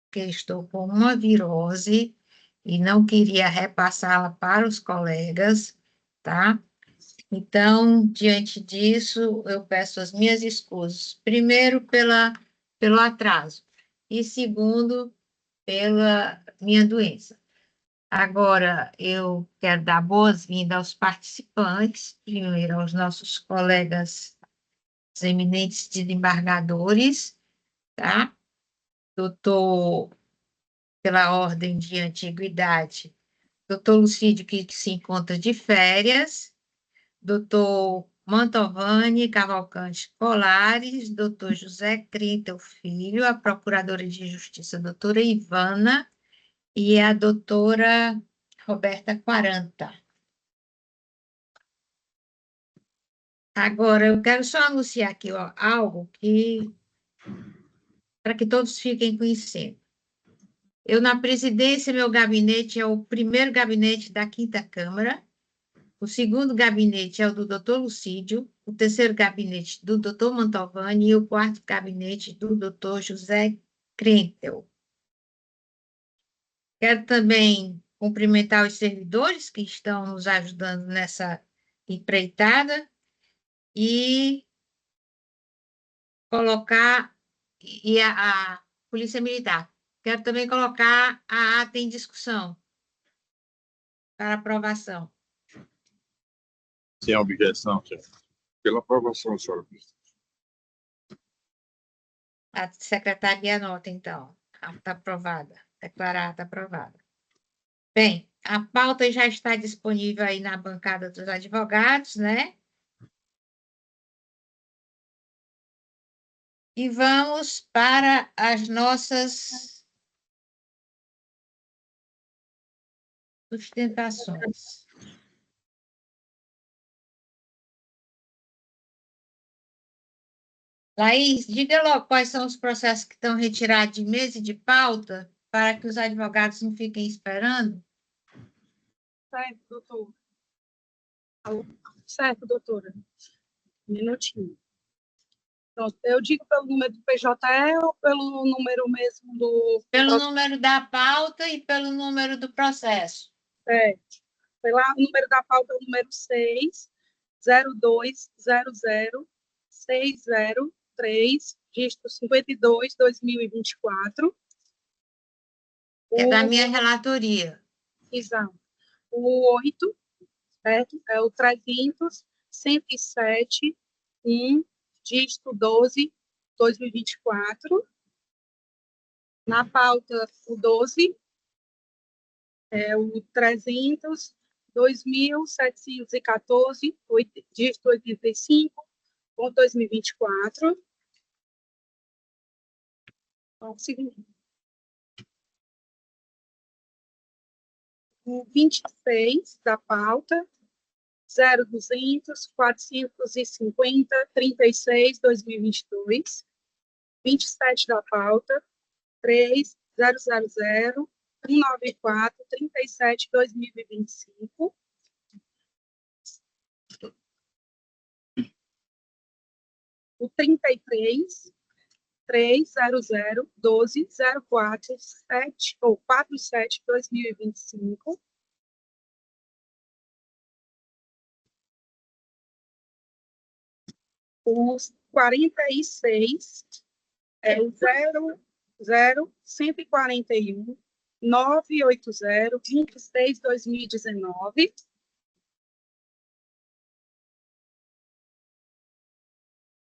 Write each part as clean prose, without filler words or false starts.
porque estou com uma virose e não queria repassá-la para os colegas, tá? Então, diante disso, eu peço as minhas escusas. Primeiro, pelo atraso, e segundo, pela minha doença. Agora, eu quero dar boas-vindas aos participantes, primeiro aos nossos colegas, os eminentes desembargadores, tá? Doutor, pela ordem de antiguidade, doutor Lucídio, que se encontra de férias, doutor Mantovani Cavalcante Colares, doutor José Crintel Filho, a procuradora de Justiça, doutora Ivana, e a doutora Roberta Quaranta. Agora, eu quero só anunciar aqui ó, algo que para que todos fiquem conhecendo. Eu, na presidência, meu gabinete é o primeiro gabinete da Quinta Câmara, o segundo gabinete é o do doutor Lucídio, o terceiro gabinete do doutor Mantovani e o quarto gabinete do doutor José Crentel. Quero também cumprimentar os servidores que estão nos ajudando nessa empreitada e colocar a Polícia Militar. Quero também colocar a ata em discussão para aprovação. Sem objeção, chefe. Pela aprovação, senhora presidente. A secretaria anota, então. Está aprovada. Declarada aprovada. Bem, a pauta já está disponível aí na bancada dos advogados, né? E vamos para as nossas sustentações. Laís, diga logo quais são os processos que estão retirados de mesa e de pauta para que os advogados não fiquem esperando. Certo, doutor. Certo, doutora. Um minutinho. Pronto, eu digo pelo número do PJE ou pelo número mesmo do... Pelo número da pauta e pelo número do processo. Certo. Pelo número da pauta, o número 60200-603, dígito 52, 2024. É da minha relatoria. Exato. O 8, certo? É o 300, 107, 1, dígito 12, 2024. Na pauta, o 12, é o 300, 2.714, dígito 85, 2024. Então, seguinte. O 26 da pauta, 0200, 450, 36, 2022. 27 da pauta, 3000, 194, 37, 2025. O 33, 300, 12, 04, 7, ou 47, 2025. Os 46, é o 141, 980, 26, 2019.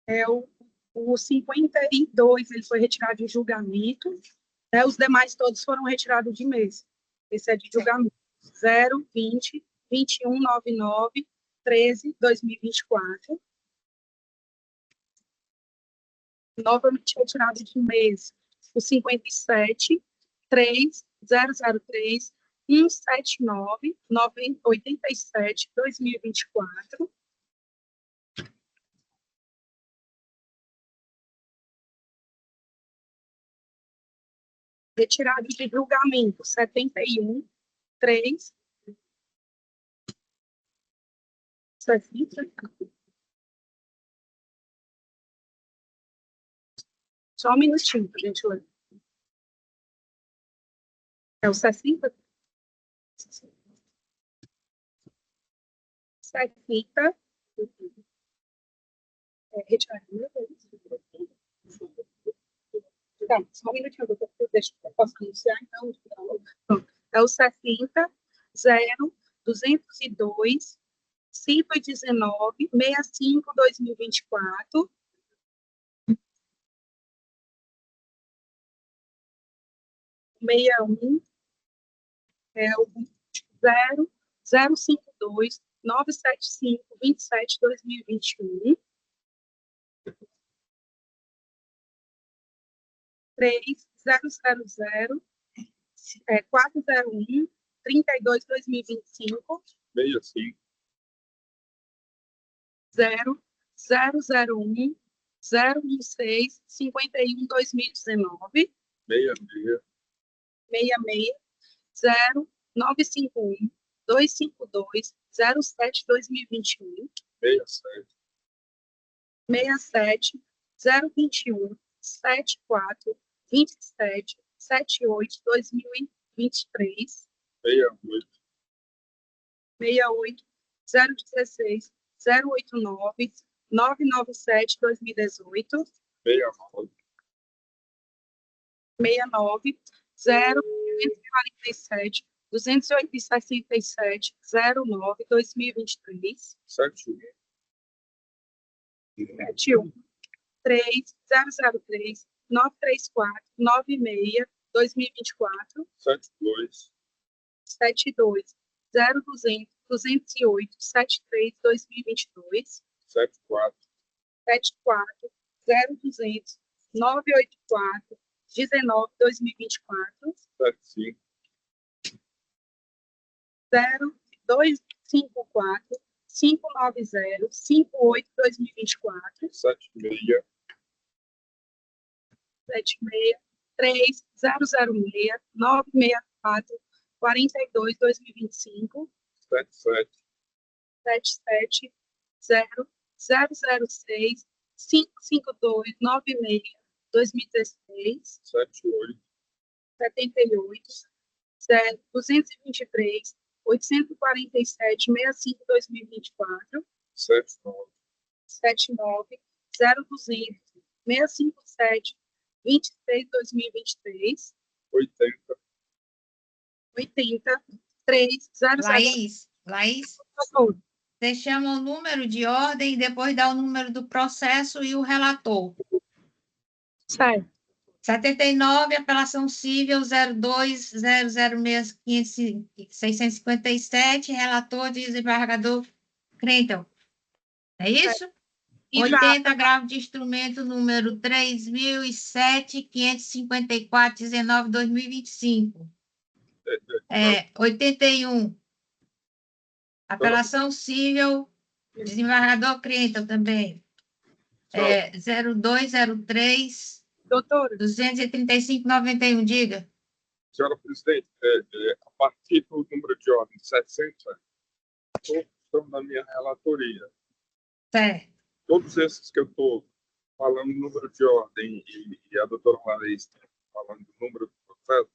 É o 52, ele foi retirado de julgamento, né? Os demais todos foram retirados de mês. Esse é de julgamento. 0, 20, 21, 99, 13, 2024. Novamente retirado de mês o 57, 3, 003, 179, 87, 2024. Retirado de julgamento 71, 3, 60. Só um minutinho, para a gente ler. É o 60? 60. Retiraria. Tá, só um minutinho, doutor, deixa eu posso iniciar, então. Pronto. É o 60, 0, 202, 519, 65, 2024. 61, é o 0, 052, 975, 27, 2021. 3, 000, 401, 32, 2025. 65. 0, 001, 016, 51, 2019. 66. 66, 0, 951, 252, 07, 2021. 67. 67, 021, 74, 27, 78, 2023. 68. 68, 016, 089, 997, 2018. 69. 69, 0, 247, 267, 09, 2023. 71. 71, 3, 003, 934, 96, 2024. 72. 72, 0200, 208, 73, 2022. 74. 74, 0200, 984, 19, 2024. 75. 0, 254, 590, 58, 2024. 76. 76, 3, 006, 964, 42, 2025. 77. 77, 0, 006, 552, 96, 2016. 78. 78, 0, 223, 847, 65, 2024. 79. 79, 0200, 657, 26, 2023. 80. 80, 3, 00. Laís, Por favor. você chama o número de ordem e depois dá o número do processo e o relator. Certo. 79, apelação civil 02.006.657, relator desembargador Crenton. É isso? E 80, agravo de instrumento número 3.007.554.19/2025. 81, apelação civil, desembargador Crenton também. 0203. doutora, 235,91, diga. Senhora presidente, a partir do número de ordem 60, todos estão na minha relatoria. Certo. Todos esses que eu estou falando número de ordem e a doutora Laís falando do número do processo,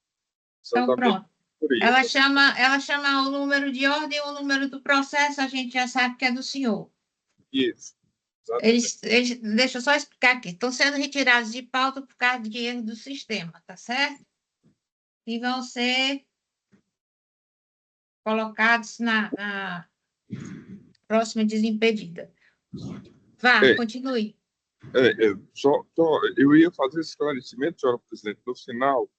são Então, da minha pronto. relatoria. Ela chama o número de ordem e o número do processo, a gente já sabe que é do senhor. Isso. Exatamente. Deixa eu só explicar aqui. Estão sendo retirados de pauta por causa de erro do sistema, tá certo? E vão ser colocados na próxima desimpedida. Vá, continue. Eu ia fazer esse esclarecimento, senhora presidente, no final,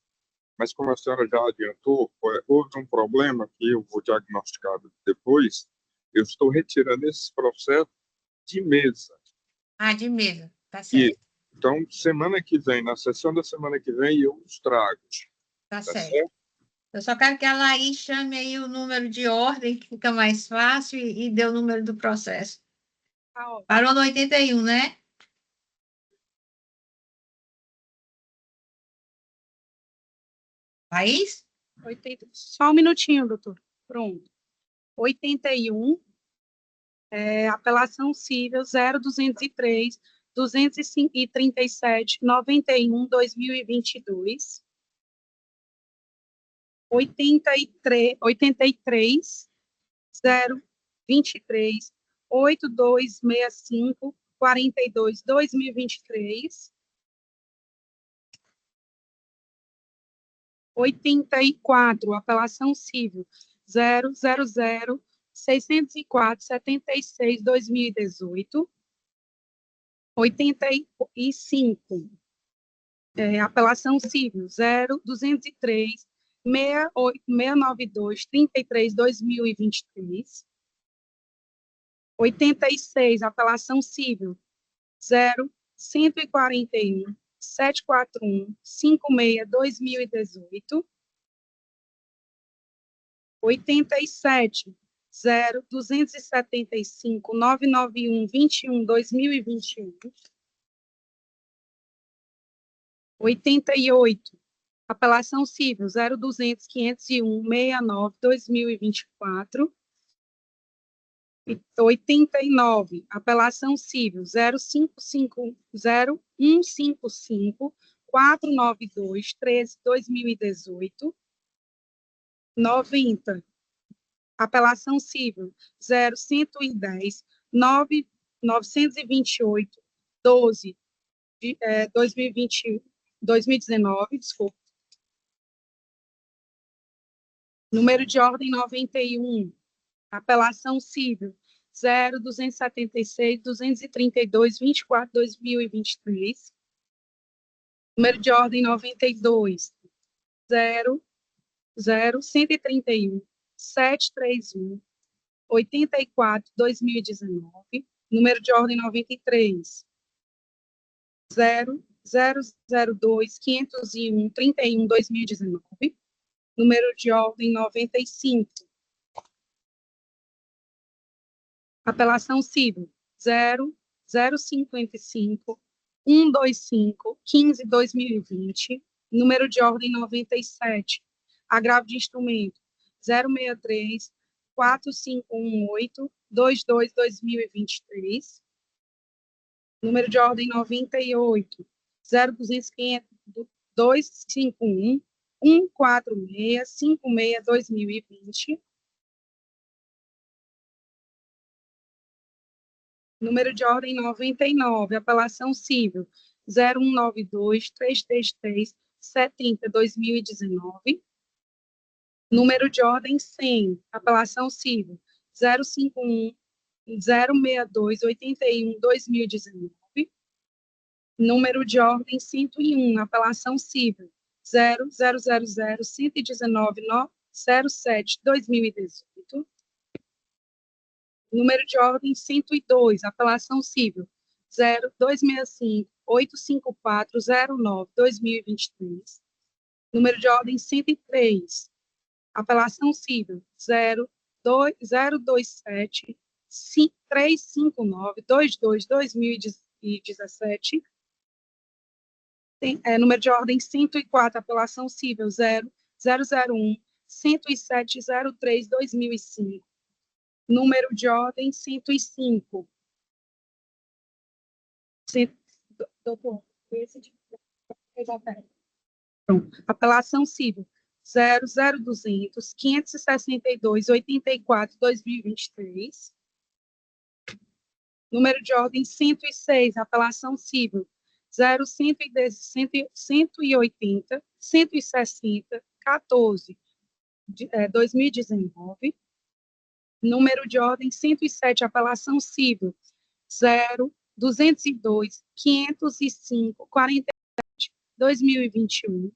mas como a senhora já adiantou, houve um problema que eu vou diagnosticar depois. Eu estou retirando esse processo de mesa. De mesa, tá certo. Então, semana que vem, na sessão da semana que vem, eu os trago. Tá certo. Eu só quero que a Laís chame aí o número de ordem, que fica mais fácil, e dê o número do processo. Parou no 81, né? Laís? 80, só um minutinho, doutor. Pronto. 81, apelação civil 0203, 237, 91, 2022. 83 023 8265 42 2023. 84, apelação civil 000 604 76 2018. 85, apelação civil 0203 692 33 2023. 86, apelação civil 0141 741 56 2018. 87, 0275 991 21 2021. 88, apelação civil 0200 501 69 2024. 89, apelação civil 0550 155 492 13 2018. 90, apelação civil 0110 928 12 2019, desculpa. Número de ordem 91, apelação civil 0276 232 24 2023. Número de ordem 92 131 731 84 2019. Número de ordem 93 0002 501 31 2019. Número de ordem 95, apelação civil 0055 125 15 2020. Número de ordem 97, agravo de instrumento 063 4518 22 2023. Número de ordem 98 0250 251 146 56 2020. Número de ordem 99, apelação civil 0192 333 70 2019. Número de ordem 100, apelação civil 051 062 81 2019. Número de ordem 101, apelação civil 0000 119 07 2018. Número de ordem 102, apelação civil 0265 854 09 2023. Número de ordem 103, apelação civil 027 359 22 2017. Número de ordem 104, apelação civil 001 107 03 2005. Número de ordem 105. Doutor, esse de... Apelação civil 00200 562 84 2023. Número de ordem 106, apelação civil 0180 160 14 2019. Número de ordem 107, apelação civil 0202 505 47 2021.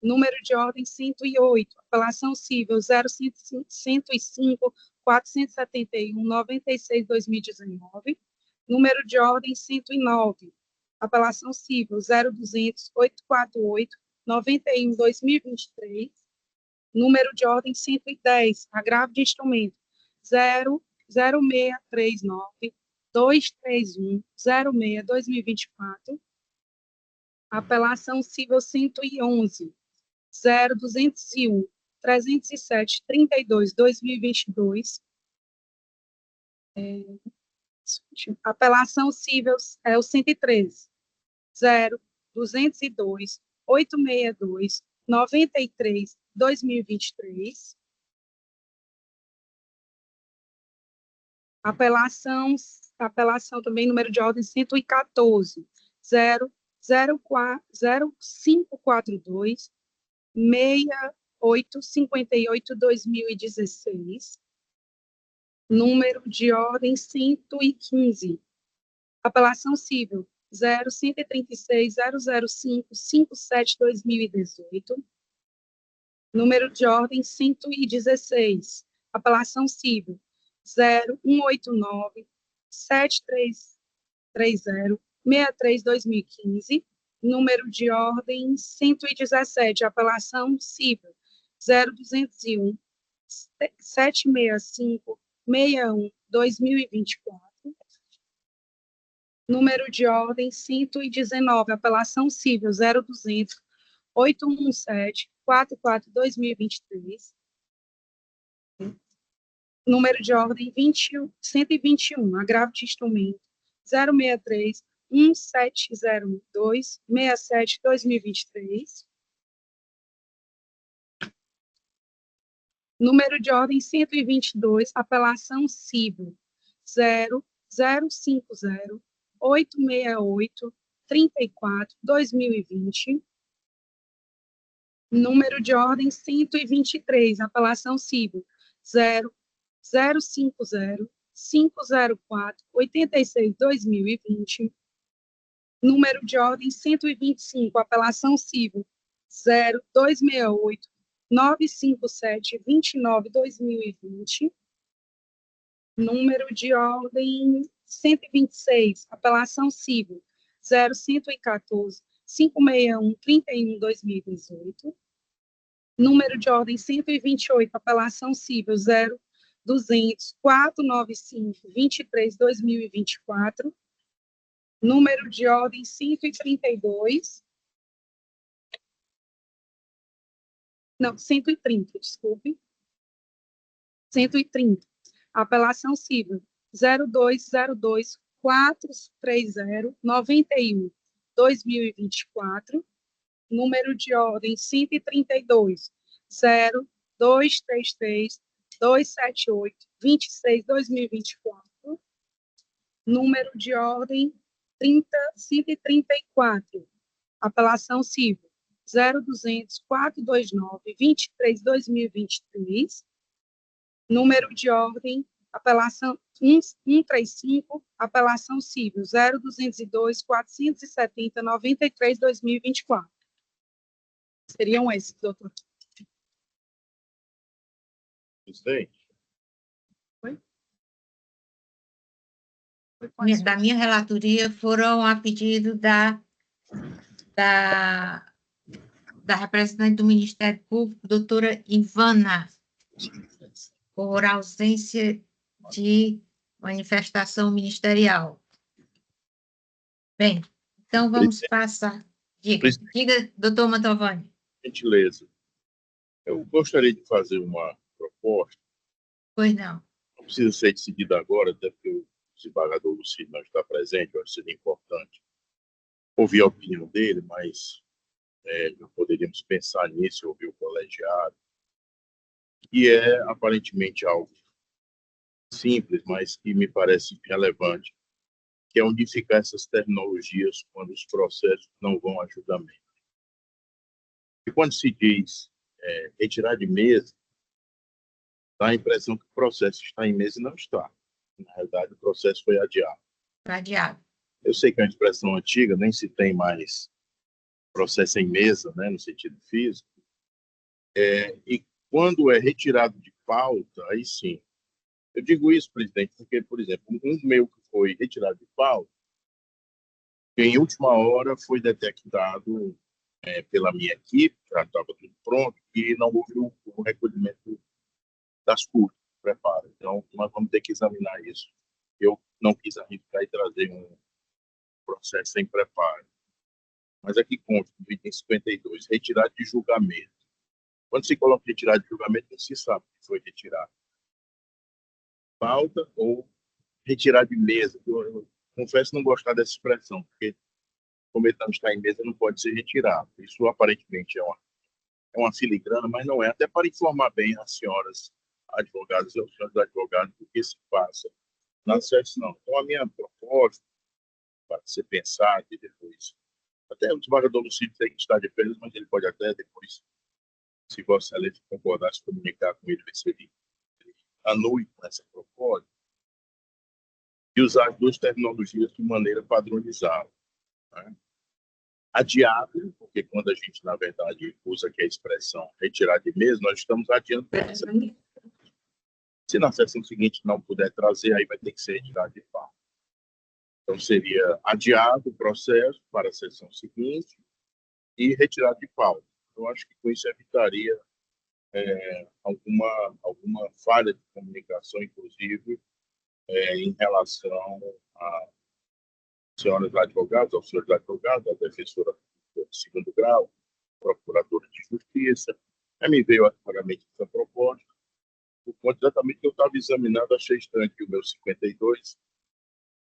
Número de ordem 108, apelação civil 0105 471 96 2019. Número de ordem 109, apelação civil 0200 848 91 2023. Número de ordem 110, agravo de instrumento 0639 231 06 2024. Apelação civil 111 0201 307 32 2022. Apelação civil é o 113 0202 862 93 2023. Apelação também, número de ordem 114, 0542, 6858, 2016. Número de ordem 115. Apelação civil 0136 005 57 2018. Número de ordem 116. Apelação civil 0189 7330 63 2015. Número de ordem 117. Apelação civil 0201 765 61 2024. Número de ordem 119, apelação civil 0200 817 44 2023. Número de ordem 121, agravo de instrumento 063 1702 67 2023. Número de ordem 122, apelação civil 0050 868 34 2020. Número de ordem 123, apelação civil 0050 504 86 2020. Número de ordem 125, apelação civil 0268 957 29 2020. Número de ordem 126, apelação civil 0114 561 31 2018. Número de ordem 128, apelação civil 0200 495 23 2024. Número de ordem 132. Não, 130, desculpe. 130. Apelação civil 0202 430 91 2024. Número de ordem 132 0233 278 26 2024. Número de ordem 134. Apelação civil 0200 429 23 2023. Número de ordem apelação 135, apelação civil 0202 470 93 2024. Seriam esses, doutor. Presidente. Oi? Da minha relatoria foram a pedido da representante do Ministério Público, doutora Ivana, por ausência de manifestação ministerial. Bem, então vamos passar. Diga, doutor Mantovani. Gentileza. Eu gostaria de fazer uma proposta. Pois não. Não precisa ser decidida agora, até porque o desembargador Lucídio não está presente, eu acho que seria importante ouvir a opinião dele, mas não poderíamos pensar nisso, ouvir o colegiado. E é aparentemente algo simples, mas que me parece relevante, que é unificar essas terminologias quando os processos não vão a julgamento. E quando se diz retirar de mesa, dá a impressão que o processo está em mesa e não está. Na realidade, o processo foi adiado. Adiado. Eu sei que é uma expressão antiga, nem se tem mais processo em mesa, né, no sentido físico. E quando é retirado de pauta, aí sim. Eu digo isso, presidente, porque, por exemplo, um meu que foi retirado de pauta, em última hora foi detectado pela minha equipe, já estava tudo pronto, e não houve o recolhimento das curvas, preparo. Então, nós vamos ter que examinar isso. Eu não quis arriscar e trazer um processo sem preparo. Mas aqui consta, no item 52, retirado de julgamento. Quando se coloca retirado de julgamento, não se sabe que foi retirado. Pauta ou retirar de mesa. Eu confesso não gostar dessa expressão, porque como ele não está em mesa, não pode ser retirado. Isso aparentemente é é uma filigrana, mas não é, até para informar bem as senhoras advogadas e os senhores advogados do que se passa na sessão. Então, a minha proposta, para ser pensada e depois, até o desembargador Lucídio tem que estar de férias, mas ele pode até depois, se Vossa Excelência concordar, se comunicar com ele, ver se ele anule com essa proposta, e usar as duas terminologias de maneira padronizada. Né? Adiado, porque quando a gente, na verdade, usa aqui a expressão retirar de mesa, nós estamos adiando. Se na sessão seguinte não puder trazer, aí vai ter que ser retirado de pauta. Então, seria adiado o processo para a sessão seguinte e retirado de pauta. Eu acho que com isso evitaria alguma falha de comunicação, inclusive, em relação a senhoras advogadas, aos senhores advogados, a defensora de segundo grau, procuradora de justiça. Aí me veio atualmente essa proposta, por conta exatamente que eu estava examinando, achei estranho que o meu 52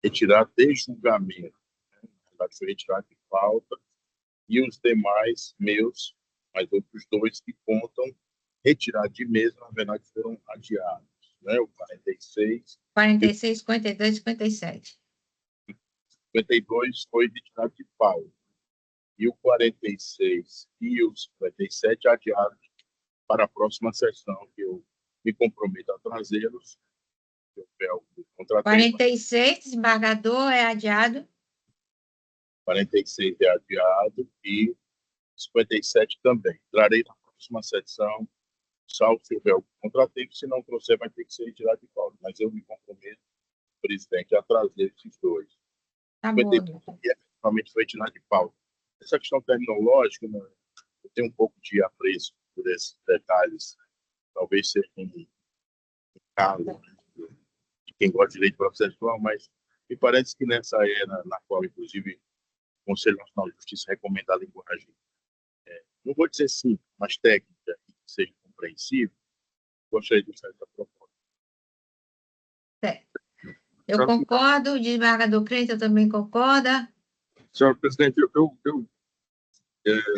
retirar de julgamento, né? Na verdade, foi retirado de pauta, e os demais meus, mais outros dois que contam, retirar de mesa, na verdade, foram adiados. Né? O 46. 46, 52, 57. 52 foi retirado de pauta. E o 46 e o 57 adiados para a próxima sessão, que eu me comprometo a trazê-los. 46, desembargador, é adiado. 46 é adiado e 57 também. Trarei na próxima sessão, salvo se houver algum contratempo, se não trouxer, vai ter que ser retirado de pauta. Mas eu me comprometo, presidente, a trazer esses dois. Tá bom. E efetivamente foi retirado de pauta. Essa questão terminológica, né, eu tenho um pouco de apreço por esses detalhes, talvez seja um caso de quem gosta de direito processual, mas me parece que nessa era na qual, inclusive, o Conselho Nacional de Justiça recomenda a linguagem, não vou dizer simples, mas técnica, que seja compreensível, gostaria de usar essa proposta. Eu concordo, o desembargador Creighton também concorda. Senhor presidente, eu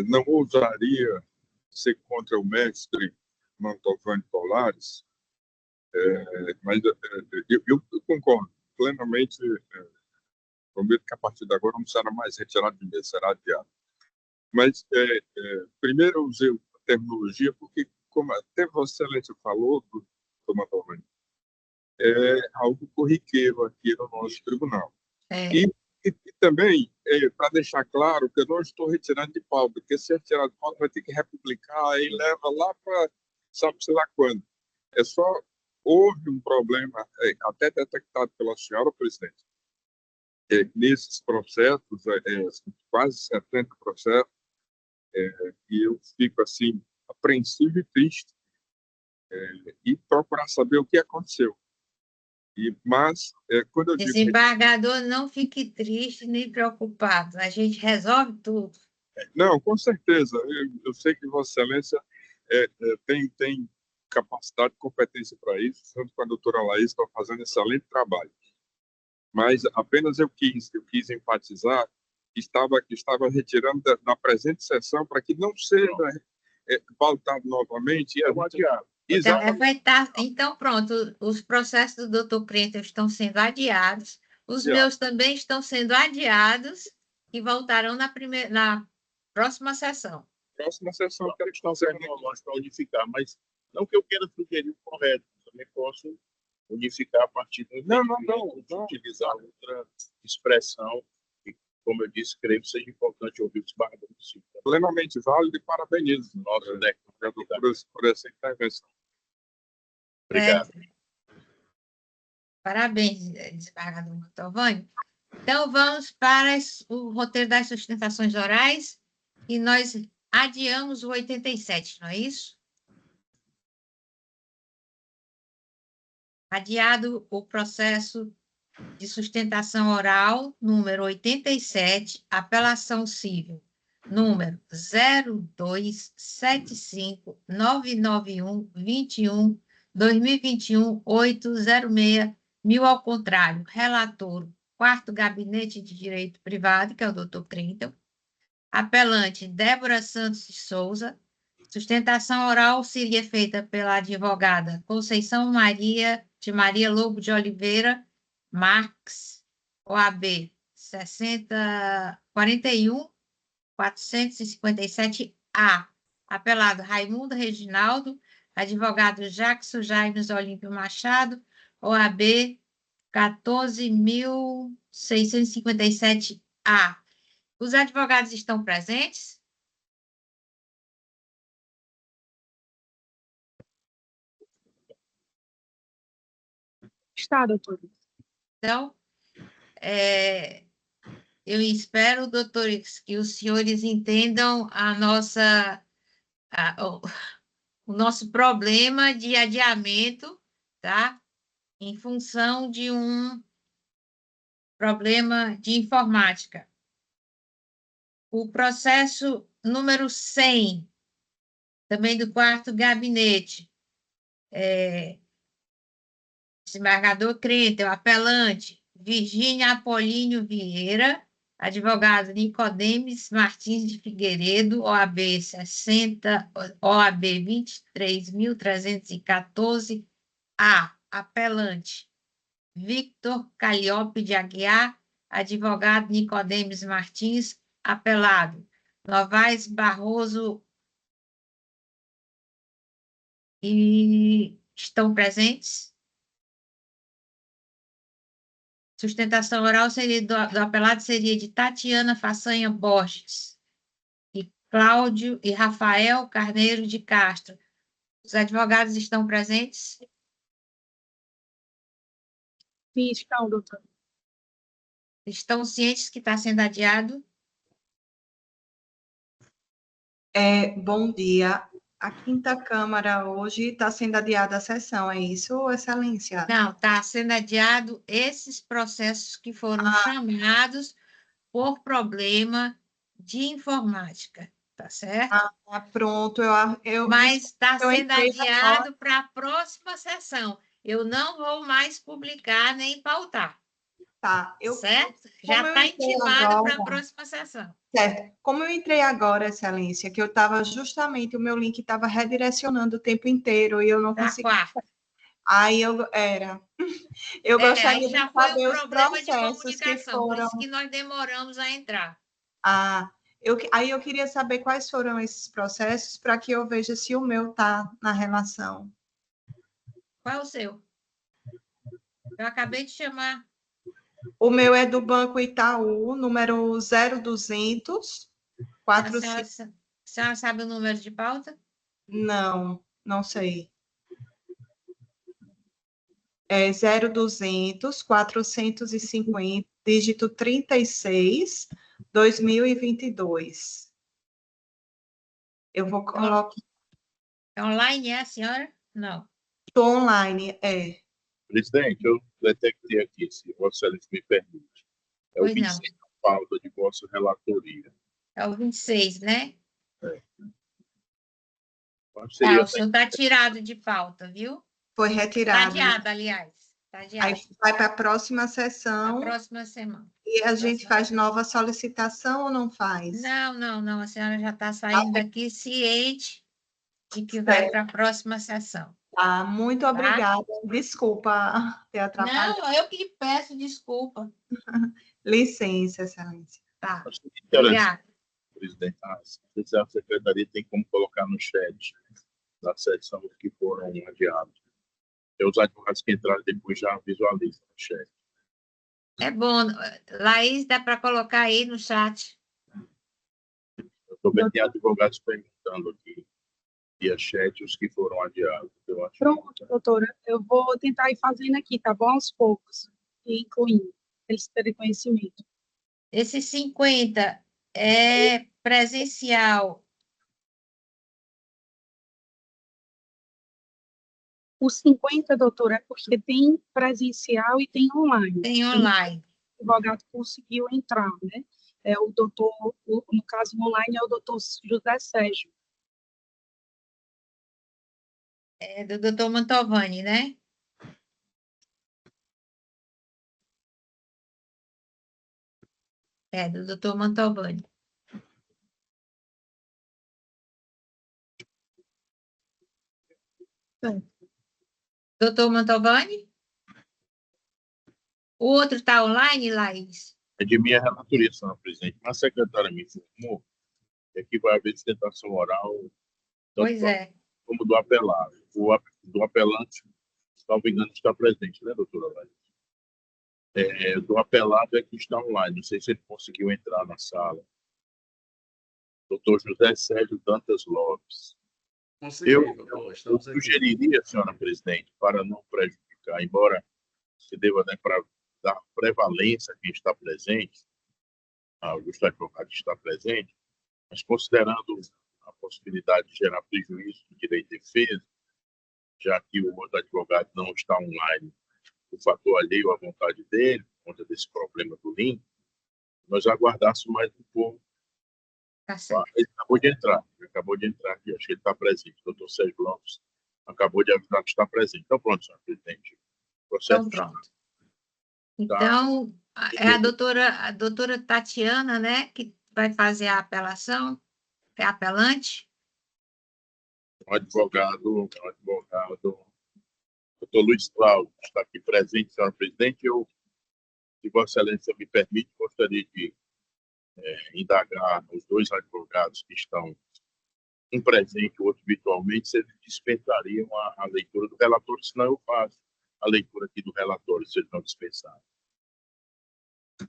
não ousaria ser contra o mestre Mantovani Polares, mas eu concordo plenamente. Prometo que a partir de agora não será mais retirado de mesa, será adiado. Mas, primeiro, eu usei a terminologia, porque, como até Vossa Excelência falou, do Mantovani, é algo corriqueiro aqui no nosso tribunal. E também, para deixar claro que eu não estou retirando de pauta, porque se retirar de pauta vai ter que republicar e leva lá para sabe-se lá quando. Houve um problema, até detectado pela senhora, presidente, nesses processos, quase 70 processos, e eu fico assim, apreensivo e triste, e procurar saber o que aconteceu. Mas, quando eu digo... Desembargador, não fique triste nem preocupado, a gente resolve tudo. Não, com certeza. Eu sei que Vossa Excelência tem capacidade e competência para isso, junto com a doutora Laís, estão fazendo excelente trabalho. Mas apenas eu quis enfatizar que estava retirando da presente sessão para que não seja pautado novamente. Então, pronto, os processos do doutor Creighton estão sendo adiados, os meus também estão sendo adiados e voltarão na próxima sessão. Próxima sessão, quero que nós tecnológicos para unificar, mas não que eu queira sugerir o correto, também posso unificar a partir do utilizar outra expressão, e, como eu disse, creio que seja importante ouvir o desembargador do Cível. Plenamente válido e parabenizo nosso por essa intervenção. Obrigado. Parabéns, desembargador Mantovani. Então, vamos para o roteiro das sustentações orais, e nós adiamos o 87, não é isso? Adiado o processo de sustentação oral, número 87, apelação civil, número 027599121-2021-806, ao contrário, relator, 4º Gabinete de Direito Privado, que é o doutor Creighton, apelante Débora Santos de Souza, Sustentação oral seria feita pela advogada Conceição Maria de Maria Lobo de Oliveira Marques, OAB 41457-A. Apelado Raimundo Reginaldo, advogado Jackson Jaimes Olímpio Machado, OAB 14.657-A. Os advogados estão presentes? Está, doutora. Então, eu espero, doutores, que os senhores entendam o nosso problema de adiamento, tá? Em função de um problema de informática. O processo número 100, também do quarto gabinete, desembargador Crente, o apelante, Virgínia Apolíneo Vieira, advogado Nicodemes Martins de Figueiredo, OAB 23.314-A, apelante, Victor Calliope de Aguiar, advogado Nicodemes Martins, apelado, Novaes Barroso, e estão presentes? Sustentação oral seria do apelado seria de Tatiana Façanha Borges e Cláudio e Rafael Carneiro de Castro. Os advogados estão presentes? Sim, estão, doutora. Estão cientes que está sendo adiado? Bom dia. A quinta Câmara hoje está sendo adiada a sessão, é isso, Excelência? Não, está sendo adiado esses processos que foram chamados por problema de informática, tá certo? Pronto, Mas está eu sendo entrei adiado para a próxima sessão. Eu não vou mais publicar nem pautar. Tá, Certo? Já como eu está entrei intimado para a agora, próxima sessão. certo. Como eu entrei agora, Excelência, que eu estava justamente, o meu link estava redirecionando o tempo inteiro e eu não Da consegui. quarta. Aí eu gostaria Aí de já foi saber o os problema de processos que comunicação, por foram. isso que nós demoramos a entrar. Aí eu queria saber quais foram esses processos para que eu veja se o meu está na relação. Qual é o seu? Eu acabei de chamar. O meu é do Banco Itaú, número 0200 A senhora sabe o número de pauta? Não sei. É 0200 450, dígito 36, 2022. Eu vou colocar. É online, é a senhora? Não. Estou online, Presidente, eu detectei aqui, se Vossa Excelência me permite. É o Pois não. 26 da pauta de vossa relatoria. É o 26, né? Acho que Tá, seria o senhor está tirado de pauta, viu? foi Está retirado. adiado, aliás. Está adiado. Aí vai para a próxima Na sessão próxima semana. e a gente faz nova solicitação ou não faz? Não. A senhora já está saindo daqui ciente de que vai para a próxima sessão. Tá, muito obrigada. Desculpa ter atrapalhado. Não, eu que peço desculpa. Licença, Excelência. Tá. Acho que é interessante, Obrigada. presidente. Se a secretaria tem como colocar no chat da sessão os que foram adiados. E os advogados que entraram depois já visualizam no chat. É bom. Laís, dá para colocar aí no chat. Eu estou vendo que tem advogados perguntando aqui via chat os que foram adiados. Eu acho Pronto, doutora. Eu vou tentar ir fazendo aqui, tá bom? Aos poucos. E incluindo, eles terem conhecimento. Esse 50 é presencial. O 50, doutora, é porque tem presencial e tem online. Tem online. O advogado conseguiu entrar, né? No caso, online é o doutor José Sérgio. É do doutor Mantovani, né? É, do doutor Mantovani. Doutor Mantovani? O outro está online, Laís? É de minha relatoria, senhora presidente. Mas a secretária me informou que aqui vai haver sustentação oral, Pois tanto é. como do apelado. Do apelante, salvo engano, está presente, né, doutora Laís? Do apelado é que está online. Não sei se ele conseguiu entrar na sala. Doutor José Sérgio Dantas Lopes. Consegui, doutor. Eu Estamos aqui. sugeriria, senhora presidente, para não prejudicar, embora se deva, né, para dar prevalência a quem está presente, ao justo advogado que está presente, mas considerando a possibilidade de gerar prejuízo do direito de defesa, já que o outro advogado não está online, o fator alheio à vontade dele, por conta desse problema do link, nós aguardássemos mais um pouco. Tá certo. Ele acabou de entrar aqui, acho que ele está presente. O doutor Sérgio Lopes acabou de avisar que está presente. Então, pronto, senhor presidente. Então, pronto. Então, é a doutora Tatiana, né, que vai fazer a apelação, é apelante? O advogado, doutor Luiz Cláudio, está aqui presente, senhora presidente. Eu, se Vossa Excelência me permite, gostaria de indagar os dois advogados que estão, um presente e o outro virtualmente, se eles dispensariam a leitura do relatório, senão eu faço a leitura aqui do relatório, se eles não dispensarem.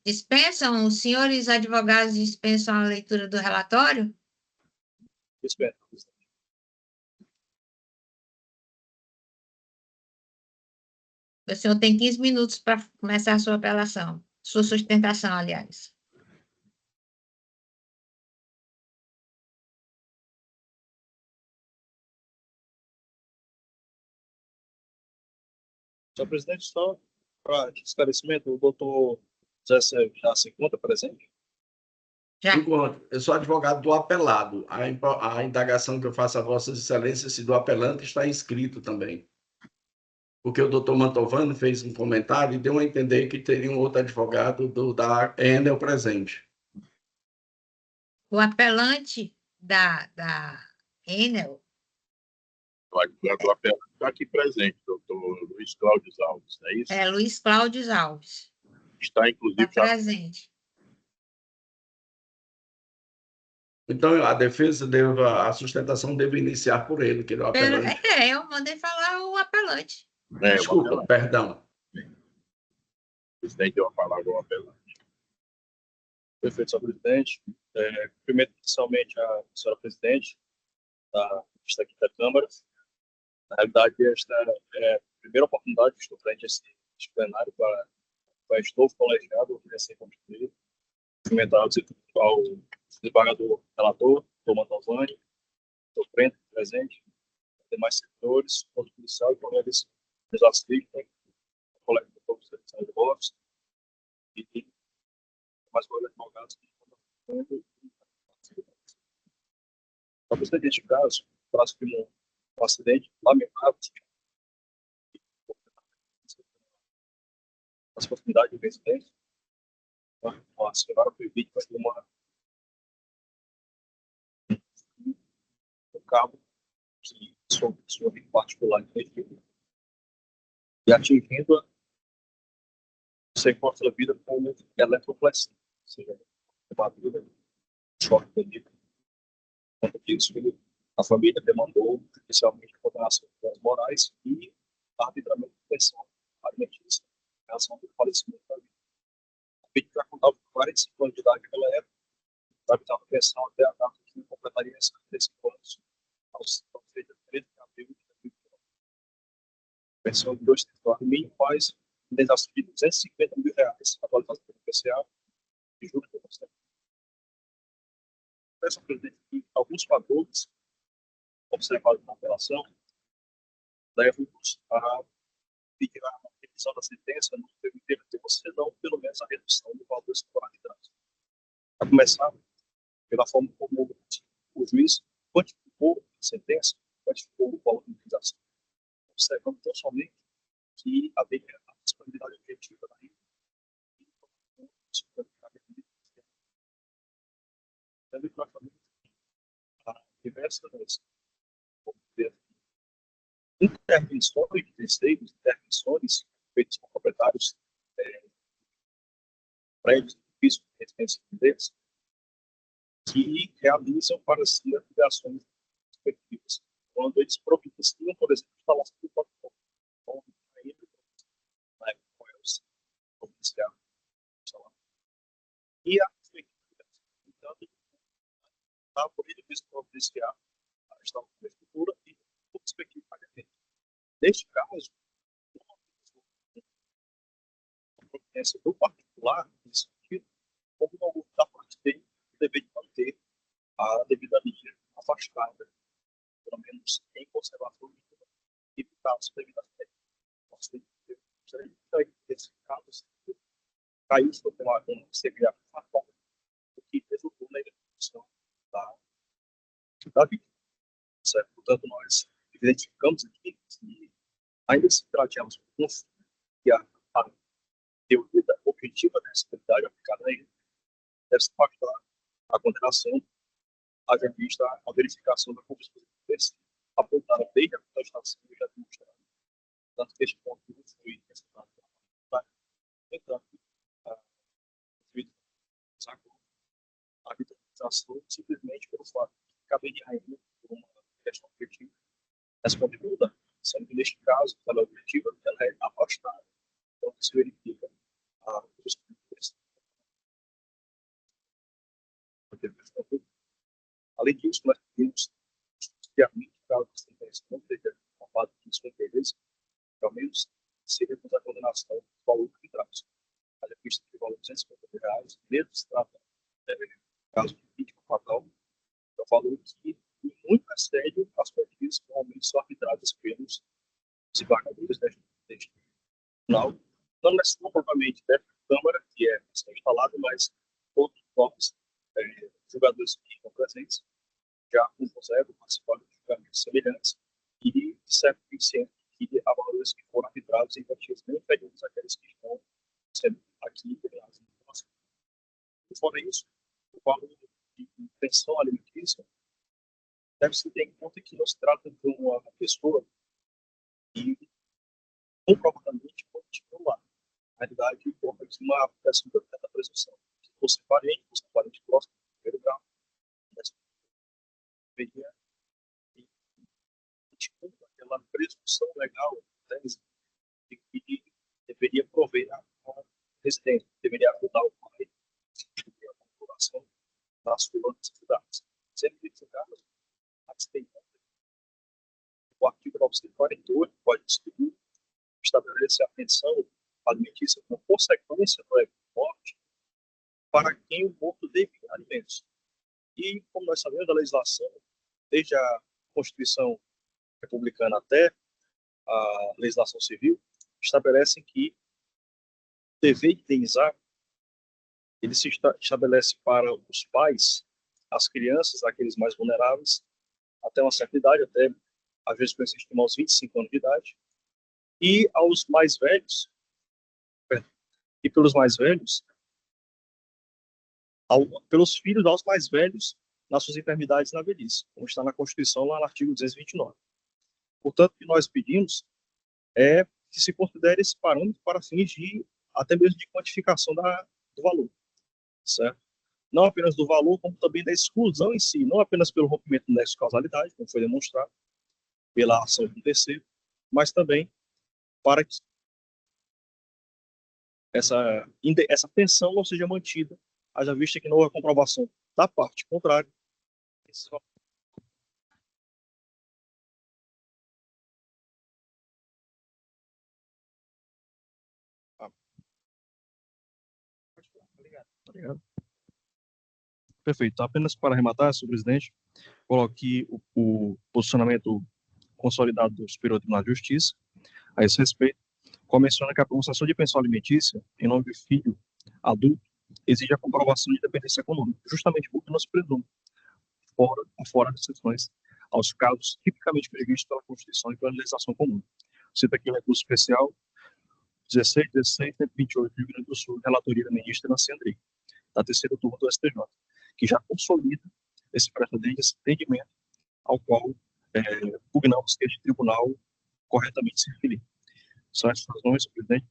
Dispensam, os senhores advogados dispensam a leitura do relatório? Dispensa. O senhor tem 15 minutos para começar a sua apelação, sua sustentação, aliás. Senhor presidente, só para esclarecimento, o doutor José Sérgio já se encontra presente? Já. Enquanto eu sou advogado do apelado, a indagação que eu faço a Vossas Excelências se do apelante está inscrito também. Porque o doutor Mantovani fez um comentário e deu a entender que teria um outro advogado da Enel presente. O apelante da Enel, O advogado do apelante está aqui presente, doutor Luiz Cláudio Alves, não é isso? é Luiz Cláudio Alves, Está, inclusive, está presente. Então, a sustentação deve iniciar por ele, que é o apelante. Eu mandei falar o apelante. Desculpa, perdão. O presidente deu a palavra ao apelante. Perfeito, senhor presidente. Primeiro, inicialmente, a senhora presidente está aqui da Câmara. Na realidade, esta é a primeira oportunidade que estou frente a esse plenário para este novo colegiado recém-constituído, cumprimentado ao desembargador relator, doutor Mantovani, doutor Brento, presente, demais servidores, outros policiais, colegas dos assistentes, colegas do professor de Lopes, e mais colegas advogados que estão Só para neste caso, próximo de um acidente lamentável, as possibilidades de residência, a senhora foi vítima de um cabo de sua vida particular e atingindo-a sem força da vida com eletroplexia, ou seja, uma vida choque perdido. Quanto disso, a família demandou especialmente condenação de danos morais e arbitramento de pensão alimentícia em relação ao falecimento da vida. A vítima já contava com 45 anos de idade naquela época, arbitrar a pensão até a data que completaria 55 anos, aos 13 de abril de 2019. Pensão de 2 territórios mínimo faz indenização de R$250 mil, atualização do IPCA e juros de você. Peço ao presidente que alguns fatores observados na apelação levam-nos a pedir a revisão da sentença no termo de você não, pelo menos, a redução do valor escolaridade. A começar pela forma como o juiz quantificou a sentença, quantificou o valor de indenização. Observamos tão somente que havia a disponibilidade objetiva da renda e praticamente diversas intervenções de terceiros, intervenções feitas por proprietários prédios de difícil residência deles, que realizam para si obrigações respectivas. Quando eles providenciam, por exemplo, instalação de plataforma, onde ainda na época providenciar e a prefeitura, então, está por ele mesmo providenciar a instalação da estrutura e o respectivo pagamento. Neste caso, a providência do particular, nesse sentido, como no algum da parte dele, dever de manter a devida linha afastada, pelo menos em conservação e evitar as devidas técnicas. Nesse caso, caiu sobre uma seria a forma que resultou na identificação da vítima. Certo? Portanto, nós identificamos aqui que, ainda se tratamos que a teoria objetiva da responsabilidade aplicada a ele deve-se pactar a condenação, haja vista a verificação da corrupção apontada desde a contestação e já demonstrada. Tanto que este ponto não foi questionado. Entanto, a vitimização simplesmente pelo fato de caberia ainda por uma questão objetiva respondida, sendo que neste caso, ela é objetiva, ela é afastada. Então, se verifica a justiça. Além disso, nós temos que caso a sentença não seja aprovada por sua interesse, pelo menos seguimos a condenação do valor que traz. A vista de valor de R$250, mesmo se trata de caso de vítima fatal, é um valor que muito excede as quantias que normalmente são arbitradas pelos desembargadores deste tribunal, não propriamente da Câmara, que é instalada, mas outros novos julgadores que estão presentes já compuseram, participaram de julgamentos semelhantes e certo que há valores que foram arbitrados em quantias bem inferiores àqueles que estão sendo aqui liberados. E fora isso, o valor de pensão alimentícia deve-se ter em conta que não se trata de uma pessoa que comprovadamente continua lá. Na realidade, houve aqui uma certa presunção. Se fosse parente próximo, em primeiro grau, mas deveria aquela presunção legal, né, de que deveria prover a residência, deveria ajudar o pai a população das suas necessidades. Sendo identificado, o artigo 948 do Código Civil estabelece a pensão alimentícia como consequência do evento de morte para quem o morto deve alimentos. E, como nós sabemos, a legislação, desde a Constituição Republicana até a legislação civil, estabelecem que o dever de indenizar ele se estabelece para os pais, as crianças, aqueles mais vulneráveis, até uma certa idade, até às vezes consiste em aos 25 anos de idade, e aos mais velhos, e pelos mais velhos, pelos filhos aos mais velhos nas suas enfermidades na velhice, como está na Constituição, lá no artigo 229. Portanto, o que nós pedimos é que se considere esse parâmetro para fins de, até mesmo de quantificação do valor, certo? Não apenas do valor, como também da exclusão em si, não apenas pelo rompimento do nexo de causalidade, como foi demonstrado, pela ação de um terceiro, mas também para que essa pensão não seja mantida, haja vista que não houve comprovação da parte contrária. Obrigado. Perfeito. Apenas para arrematar, senhor presidente, coloco aqui o posicionamento consolidado do Superior Tribunal de Justiça a esse respeito, qual menciona que a concessão de pensão alimentícia em nome de filho adulto exige a comprovação de dependência econômica, justamente porque não se presume, fora de exceções, aos casos tipicamente previstos pela Constituição e pela legislação comum. Cito aqui o recurso especial 16.128 do Rio Grande do Sul, relatoria da ministra Nancy Andrighi, da terceira turma do STJ, que já consolida esse precedente, esse entendimento ao qual pugnamos que este tribunal corretamente se referir. São essas razões, senhor presidente.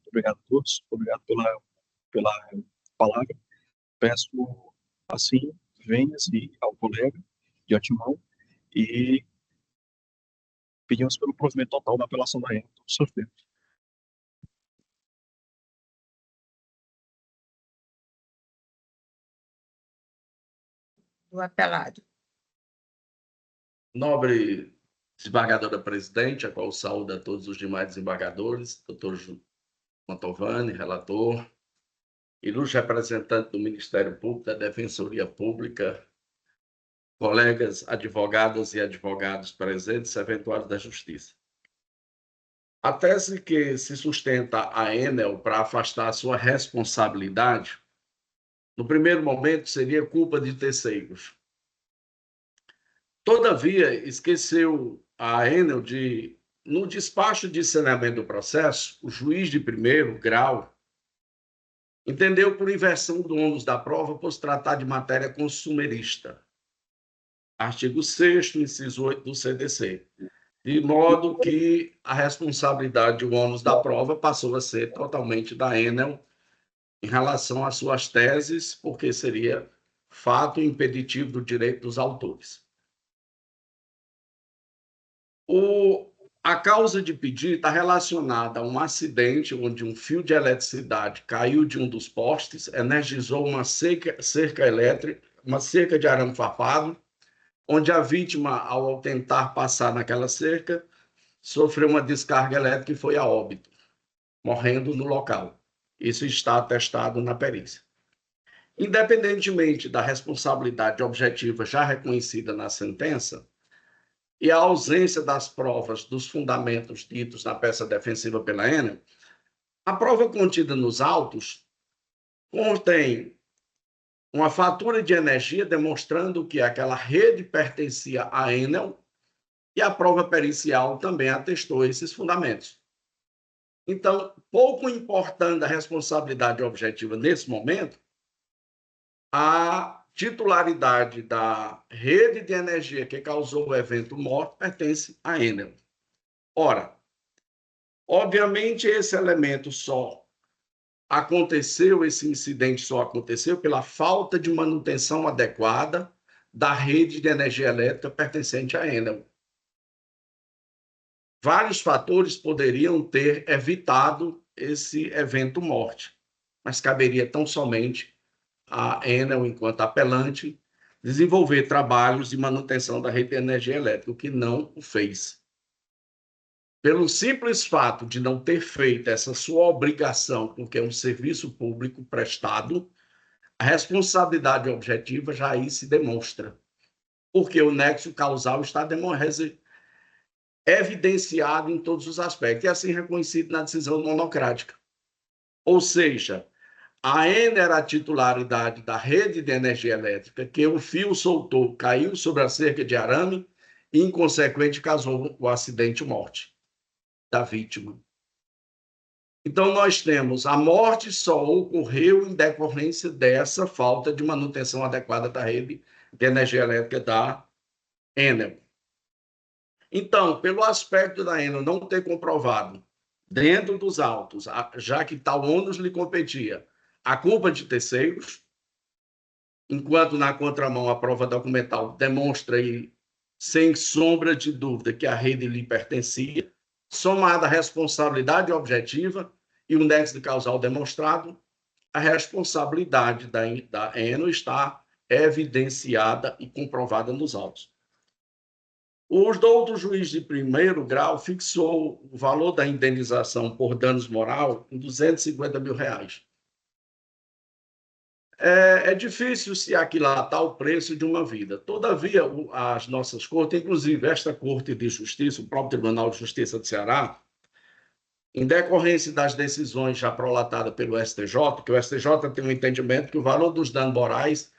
Obrigado a todos. Obrigado pela palavra. Peço, assim, venha-se ao colega de antemão e pedimos pelo provimento total da apelação da ENA, do sorteio. Do apelado. Nobre desembargadora presidente, a qual saúda a todos os demais desembargadores, doutor Mantovani, relator, ilustre representante do Ministério Público, da Defensoria Pública, colegas advogadas e advogados presentes, eventuais da Justiça. A tese que se sustenta a Enel para afastar a sua responsabilidade, no primeiro momento, seria culpa de terceiros. Todavia, esqueceu a Enel de, no despacho de saneamento do processo, o juiz de primeiro grau entendeu por inversão do ônus da prova por se tratar de matéria consumerista. Artigo 6º, inciso 8 do CDC. De modo que a responsabilidade, o ônus da prova, passou a ser totalmente da Enel em relação às suas teses, porque seria fato impeditivo do direito dos autores. A causa de pedir está relacionada a um acidente onde um fio de eletricidade caiu de um dos postes, energizou uma cerca elétrica, uma cerca de arame farpado, onde a vítima, ao tentar passar naquela cerca, sofreu uma descarga elétrica e foi a óbito, morrendo no local. Isso está atestado na perícia. Independentemente da responsabilidade objetiva já reconhecida na sentença, e a ausência das provas dos fundamentos ditos na peça defensiva pela Enel, a prova contida nos autos contém uma fatura de energia demonstrando que aquela rede pertencia à Enel e a prova pericial também atestou esses fundamentos. Então, pouco importando a responsabilidade objetiva nesse momento, a titularidade da rede de energia que causou o evento morto pertence à Enel. Ora, obviamente esse elemento só aconteceu, esse incidente só aconteceu pela falta de manutenção adequada da rede de energia elétrica pertencente à Enel. Vários fatores poderiam ter evitado esse evento morte, mas caberia tão somente a Enel, enquanto apelante, desenvolver trabalhos de manutenção da rede de energia elétrica, o que não o fez. Pelo simples fato de não ter feito essa sua obrigação, porque é um serviço público prestado, a responsabilidade objetiva já aí se demonstra, porque o nexo causal está evidenciado em todos os aspectos, e assim reconhecido na decisão monocrática. Ou seja, a Enel era a titularidade da rede de energia elétrica, que o fio soltou, caiu sobre a cerca de arame e, em consequência, causou o acidente morte da vítima. Então, nós temos a morte só ocorreu em decorrência dessa falta de manutenção adequada da rede de energia elétrica da Enel. Então, pelo aspecto da Enel não ter comprovado, dentro dos autos, já que tal ônus lhe competia, a culpa de terceiros, enquanto na contramão a prova documental demonstra aí, sem sombra de dúvida, que a rede lhe pertencia, somada a responsabilidade objetiva e o nexo de causal demonstrado, a responsabilidade da Enel está evidenciada e comprovada nos autos. O douto juiz de primeiro grau fixou o valor da indenização por danos morais em R$250 mil. É difícil se aquilatar o preço de uma vida. Todavia, as nossas cortes, inclusive esta Corte de Justiça, o próprio Tribunal de Justiça do Ceará, em decorrência das decisões já prolatadas pelo STJ, que o STJ tem um entendimento que o valor dos danos morais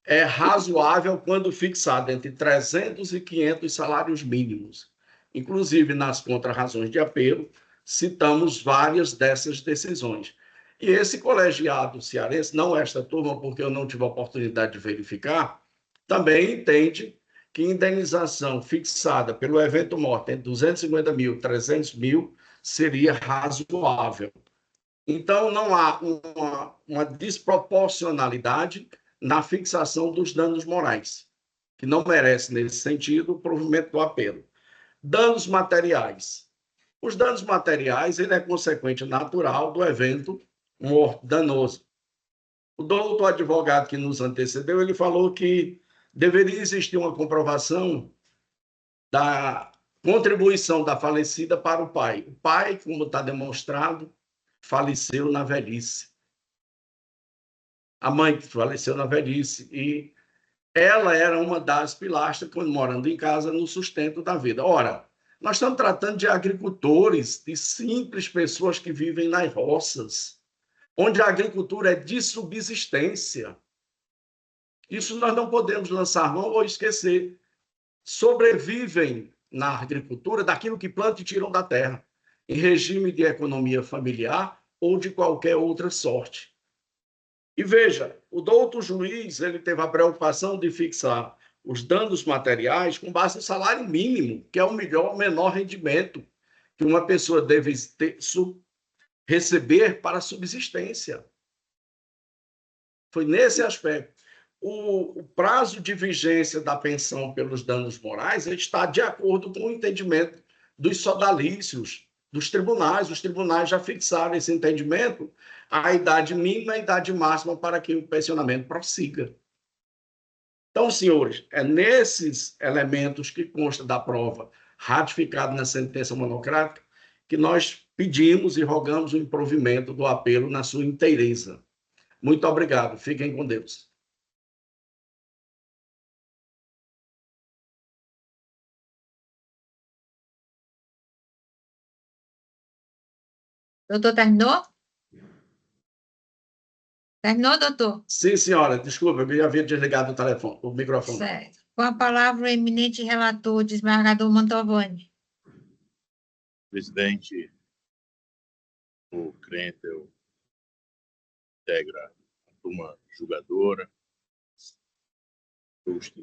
é razoável quando fixado entre 300 e 500 salários mínimos. Inclusive, nas contrarrazões de apelo, citamos várias dessas decisões. E esse colegiado cearense, não esta turma, porque eu não tive a oportunidade de verificar, também entende que indenização fixada pelo evento morte entre 250 mil e 300 mil seria razoável. Então, não há uma desproporcionalidade na fixação dos danos morais, que não merece, nesse sentido, o provimento do apelo. Danos materiais. Os danos materiais, ele é consequente natural do evento danoso. O doutor advogado que nos antecedeu, ele falou que deveria existir uma comprovação da contribuição da falecida para o pai. O pai, como está demonstrado, faleceu na velhice. A mãe faleceu na velhice e ela era uma das pilastras, quando morando em casa, no sustento da vida. Ora, nós estamos tratando de agricultores, de simples pessoas que vivem nas roças, onde a agricultura é de subsistência. Isso nós não podemos lançar mão ou esquecer. Sobrevivem na agricultura daquilo que plantam e tiram da terra, em regime de economia familiar ou de qualquer outra sorte. E veja, o doutor juiz ele teve a preocupação de fixar os danos materiais com base no salário mínimo, que é o menor rendimento que uma pessoa deve receber para subsistência. Foi nesse aspecto. O prazo de vigência da pensão pelos danos morais está de acordo com o entendimento dos sodalícios, dos tribunais. Os tribunais já fixaram esse entendimento, a idade mínima e a idade máxima para que o pensionamento prossiga. Então, senhores, é nesses elementos que consta da prova ratificada na sentença monocrática que nós pedimos e rogamos o improvimento do apelo na sua inteireza. Muito obrigado. Fiquem com Deus. Doutor, terminou? Terminou, doutor? Sim, senhora. Desculpa, eu já havia desligado o microfone. Certo. Com a palavra, o eminente relator, desembargador Mantovani. Presidente, o Krentel integra a turma julgadora,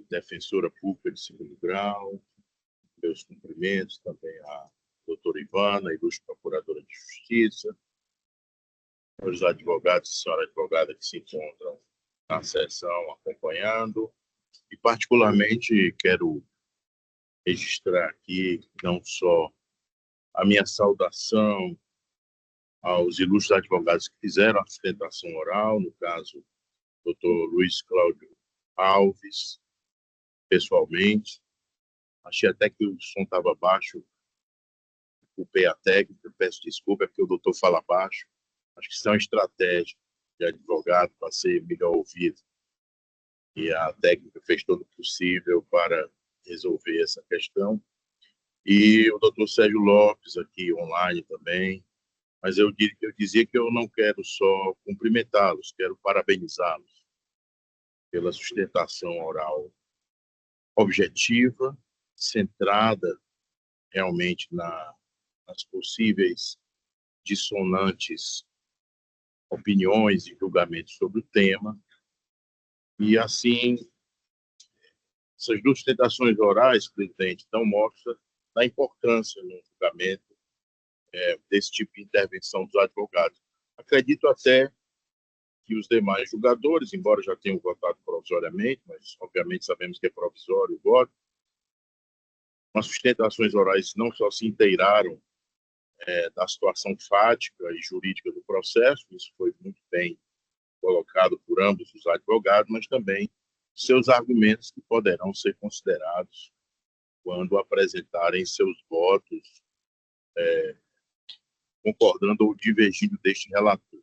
defensora pública de segundo grau, meus cumprimentos também à doutora Ivana, ilustre procuradora de justiça, os advogados e senhora advogada que se encontram na sessão acompanhando, e particularmente quero registrar aqui não só a minha saudação aos ilustres advogados que fizeram a sustentação oral, no caso, doutor Luiz Cláudio Alves, pessoalmente. Achei até que o som estava baixo, culpei a técnica, peço desculpa, é porque o doutor fala baixo. Acho que isso é uma estratégia de advogado para ser melhor ouvido. E a técnica fez todo o possível para resolver essa questão. E o doutor Sérgio Lopes, aqui online também. Mas eu dizia que eu não quero só cumprimentá-los, quero parabenizá-los pela sustentação oral objetiva, centrada realmente nas possíveis dissonantes opiniões e julgamentos sobre o tema. E, assim, essas duas sustentações orais, presidente, então mostram a importância no julgamento desse tipo de intervenção dos advogados. Acredito até que os demais julgadores, embora já tenham votado provisoriamente, mas obviamente sabemos que é provisório o voto, as sustentações orais não só se inteiraram da situação fática e jurídica do processo, isso foi muito bem colocado por ambos os advogados, mas também seus argumentos que poderão ser considerados quando apresentarem seus votos concordando ou divergindo deste relator.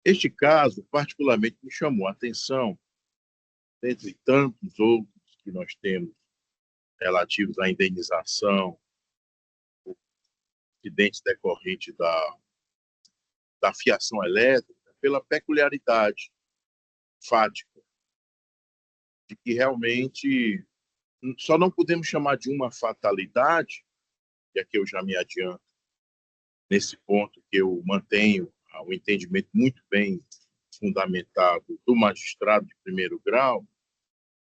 Este caso, particularmente, me chamou a atenção, dentre tantos outros que nós temos relativos à indenização, acidentes decorrentes da fiação elétrica, pela peculiaridade fática, de que realmente só não podemos chamar de uma fatalidade, e aqui eu já me adianto, nesse ponto que eu mantenho um entendimento muito bem fundamentado do magistrado de primeiro grau,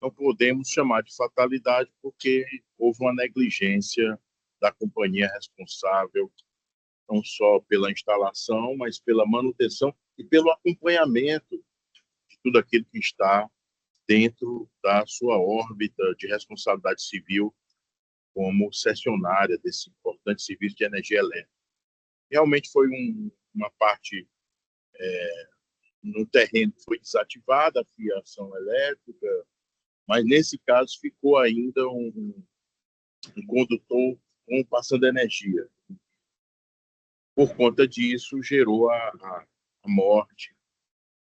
não podemos chamar de fatalidade, porque houve uma negligência da companhia responsável, não só pela instalação, mas pela manutenção e pelo acompanhamento de tudo aquilo que está dentro da sua órbita de responsabilidade civil como cessionária desse importante serviço de energia elétrica. Realmente foi uma parte no terreno que foi desativada a fiação elétrica, mas nesse caso ficou ainda um condutor passando energia. Por conta disso, gerou a morte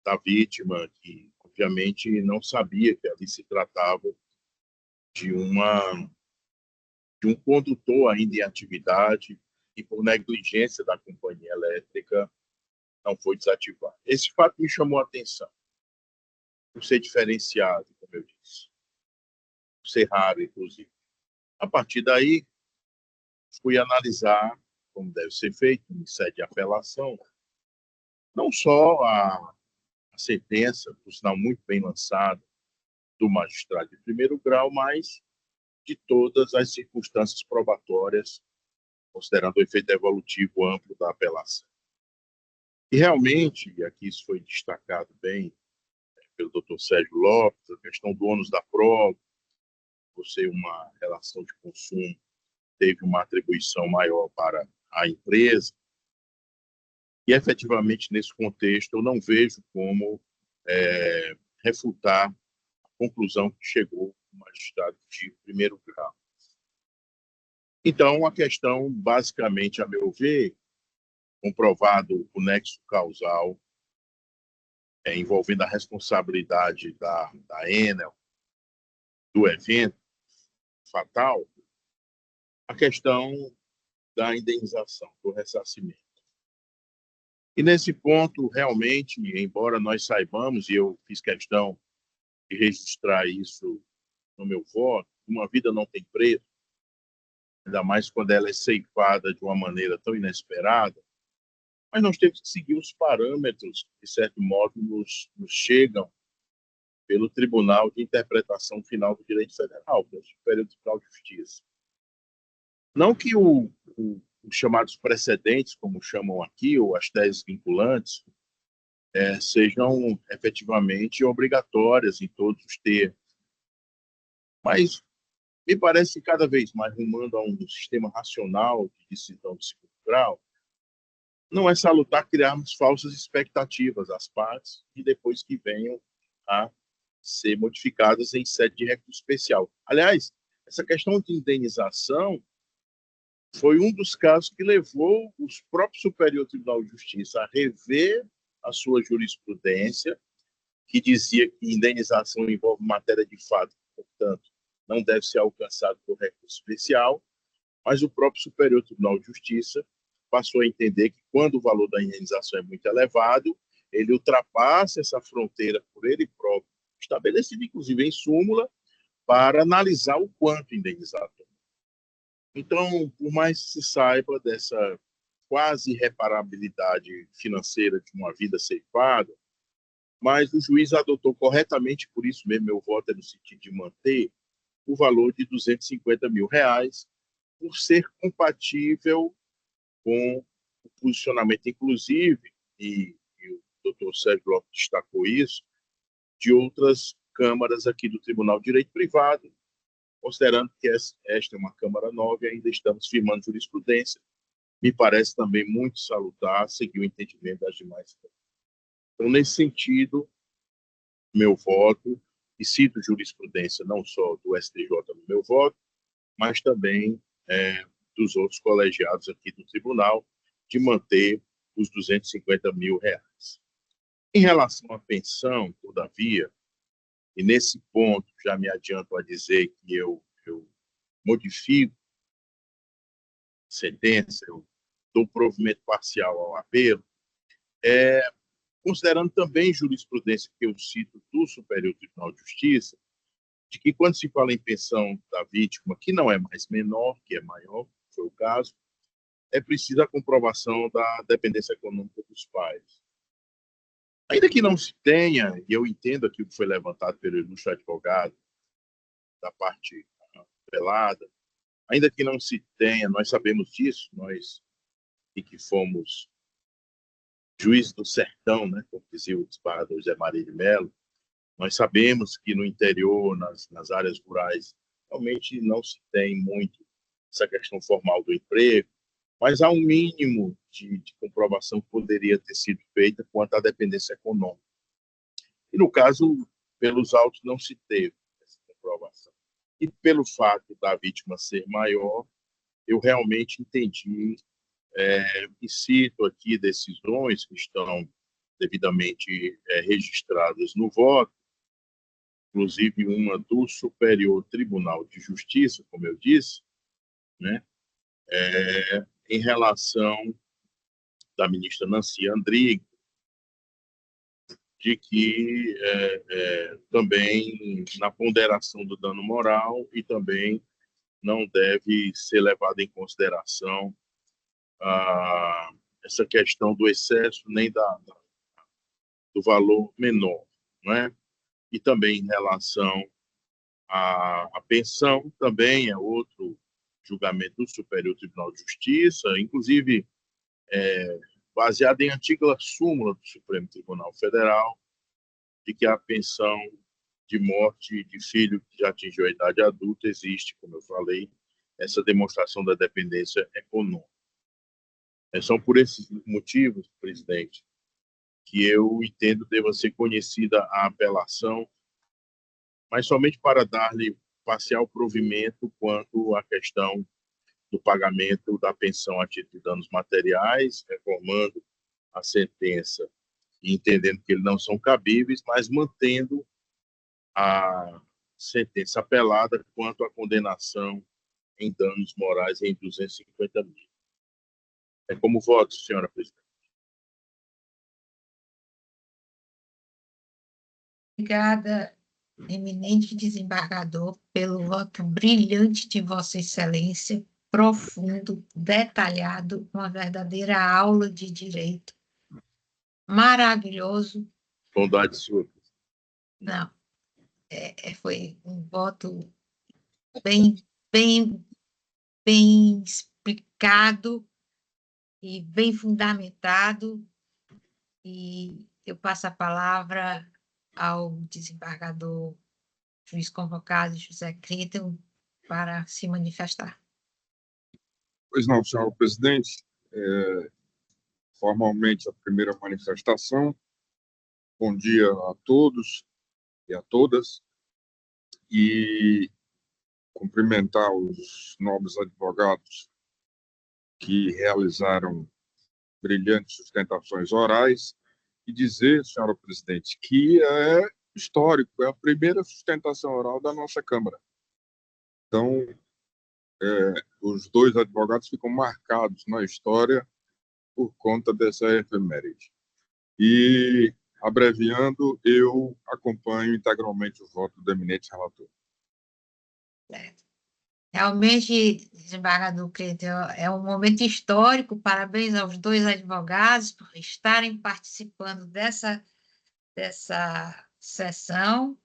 da vítima, que obviamente não sabia que ali se tratava de um condutor ainda em atividade e, por negligência da companhia elétrica, não foi desativado. Esse fato me chamou a atenção, por ser diferenciado, como eu disse, por ser raro, inclusive. A partir daí, fui analisar, como deve ser feito, em sede de apelação, não só a sentença, por sinal muito bem lançada, do magistrado de primeiro grau, mas de todas as circunstâncias probatórias, considerando o efeito evolutivo amplo da apelação. E realmente, e aqui isso foi destacado bem pelo Dr. Sérgio Lopes, a questão do ônus da prova, por ser uma relação de consumo, teve uma atribuição maior para a empresa. E, efetivamente, nesse contexto, eu não vejo como refutar a conclusão que chegou o magistrado de primeiro grau. Então, a questão, basicamente, a meu ver, comprovado o nexo causal envolvendo a responsabilidade da Enel do evento fatal, a questão da indenização, do ressarcimento. E nesse ponto, realmente, embora nós saibamos, e eu fiz questão de registrar isso no meu voto, uma vida não tem preço, ainda mais quando ela é ceifada de uma maneira tão inesperada, mas nós temos que seguir os parâmetros que, de certo modo, nos chegam pelo Tribunal de Interpretação Final do Direito Federal, que é o Superior Tribunal de Justiça. Não que os chamados precedentes, como chamam aqui, ou as teses vinculantes, sejam efetivamente obrigatórias em todos os termos. Mas me parece que cada vez mais rumando a um sistema racional de decisão de segundo grau, não é salutar criarmos falsas expectativas às partes e depois que venham a ser modificadas em sede de recurso especial. Aliás, essa questão de indenização foi um dos casos que levou o próprio Superior Tribunal de Justiça a rever a sua jurisprudência, que dizia que indenização envolve matéria de fato, portanto, não deve ser alcançado por recurso especial, mas o próprio Superior Tribunal de Justiça passou a entender que, quando o valor da indenização é muito elevado, ele ultrapassa essa fronteira por ele próprio, estabelecida, inclusive, em súmula, para analisar o quanto indenizar. Então, por mais que se saiba dessa quase irreparabilidade financeira de uma vida ceifada, mas o juiz adotou corretamente, por isso mesmo meu voto é no sentido de manter o valor de R$250 mil, por ser compatível com o posicionamento, inclusive, e o doutor Sérgio Lopes destacou isso, de outras câmaras aqui do Tribunal de Direito Privado, considerando que esta é uma Câmara nova e ainda estamos firmando jurisprudência, me parece também muito salutar seguir o entendimento das demais câmaras. Então, nesse sentido, meu voto, e cito jurisprudência não só do STJ no meu voto, mas também dos outros colegiados aqui do tribunal, de manter os R$250 mil. Em relação à pensão, todavia, e nesse ponto já me adianto a dizer que eu modifico a sentença, eu dou provimento parcial ao apelo, considerando também jurisprudência que eu cito do Superior Tribunal de Justiça, de que quando se fala em pensão da vítima, que não é mais menor, que é maior, foi o caso, é preciso a comprovação da dependência econômica dos pais. Ainda que não se tenha, e eu entendo aquilo que foi levantado pelo ilustre advogado, da parte apelada, ainda que não se tenha, nós sabemos disso, nós e que fomos juiz do sertão, né, como dizia o desembargador José Maria de Mello, nós sabemos que no interior, nas áreas rurais, realmente não se tem muito essa questão formal do emprego, mas há um mínimo de comprovação que poderia ter sido feita quanto à dependência econômica. E, no caso, pelos autos não se teve essa comprovação. E pelo fato da vítima ser maior, eu realmente entendi e cito aqui decisões que estão devidamente registradas no voto, inclusive uma do Superior Tribunal de Justiça, como eu disse, né, em relação da ministra Nancy Andrighi, de que também na ponderação do dano moral e também não deve ser levada em consideração essa questão do excesso nem do valor menor, não é? E também em relação à pensão, também é outro julgamento do Superior Tribunal de Justiça, inclusive baseado em antiga súmula do Supremo Tribunal Federal, de que a pensão de morte de filho que já atingiu a idade adulta existe, como eu falei, essa demonstração da dependência econômica. São por esses motivos, presidente, que eu entendo deva ser conhecida a apelação, mas somente para dar-lhe parcial provimento quanto à questão do pagamento da pensão a título de danos materiais, reformando a sentença e entendendo que eles não são cabíveis, mas mantendo a sentença apelada quanto à condenação em danos morais em 250 mil. É como voto, senhora presidente. Obrigada, eminente desembargador, pelo voto brilhante de Vossa Excelência, profundo, detalhado, uma verdadeira aula de direito. Maravilhoso. Bondade sua. Não, foi um voto bem explicado e bem fundamentado. E eu passo a palavra ao desembargador juiz convocado José Clinton para se manifestar. Pois não, senhor presidente. Formalmente, a primeira manifestação. Bom dia a todos e a todas. E cumprimentar os nobres advogados que realizaram brilhantes sustentações orais e dizer, senhora presidente, que é histórico, é a primeira sustentação oral da nossa Câmara. Então, os dois advogados ficam marcados na história por conta dessa efeméride. E, abreviando, eu acompanho integralmente o voto do eminente relator. Realmente, desembargador Cleiton, é um momento histórico. Parabéns aos dois advogados por estarem participando dessa sessão,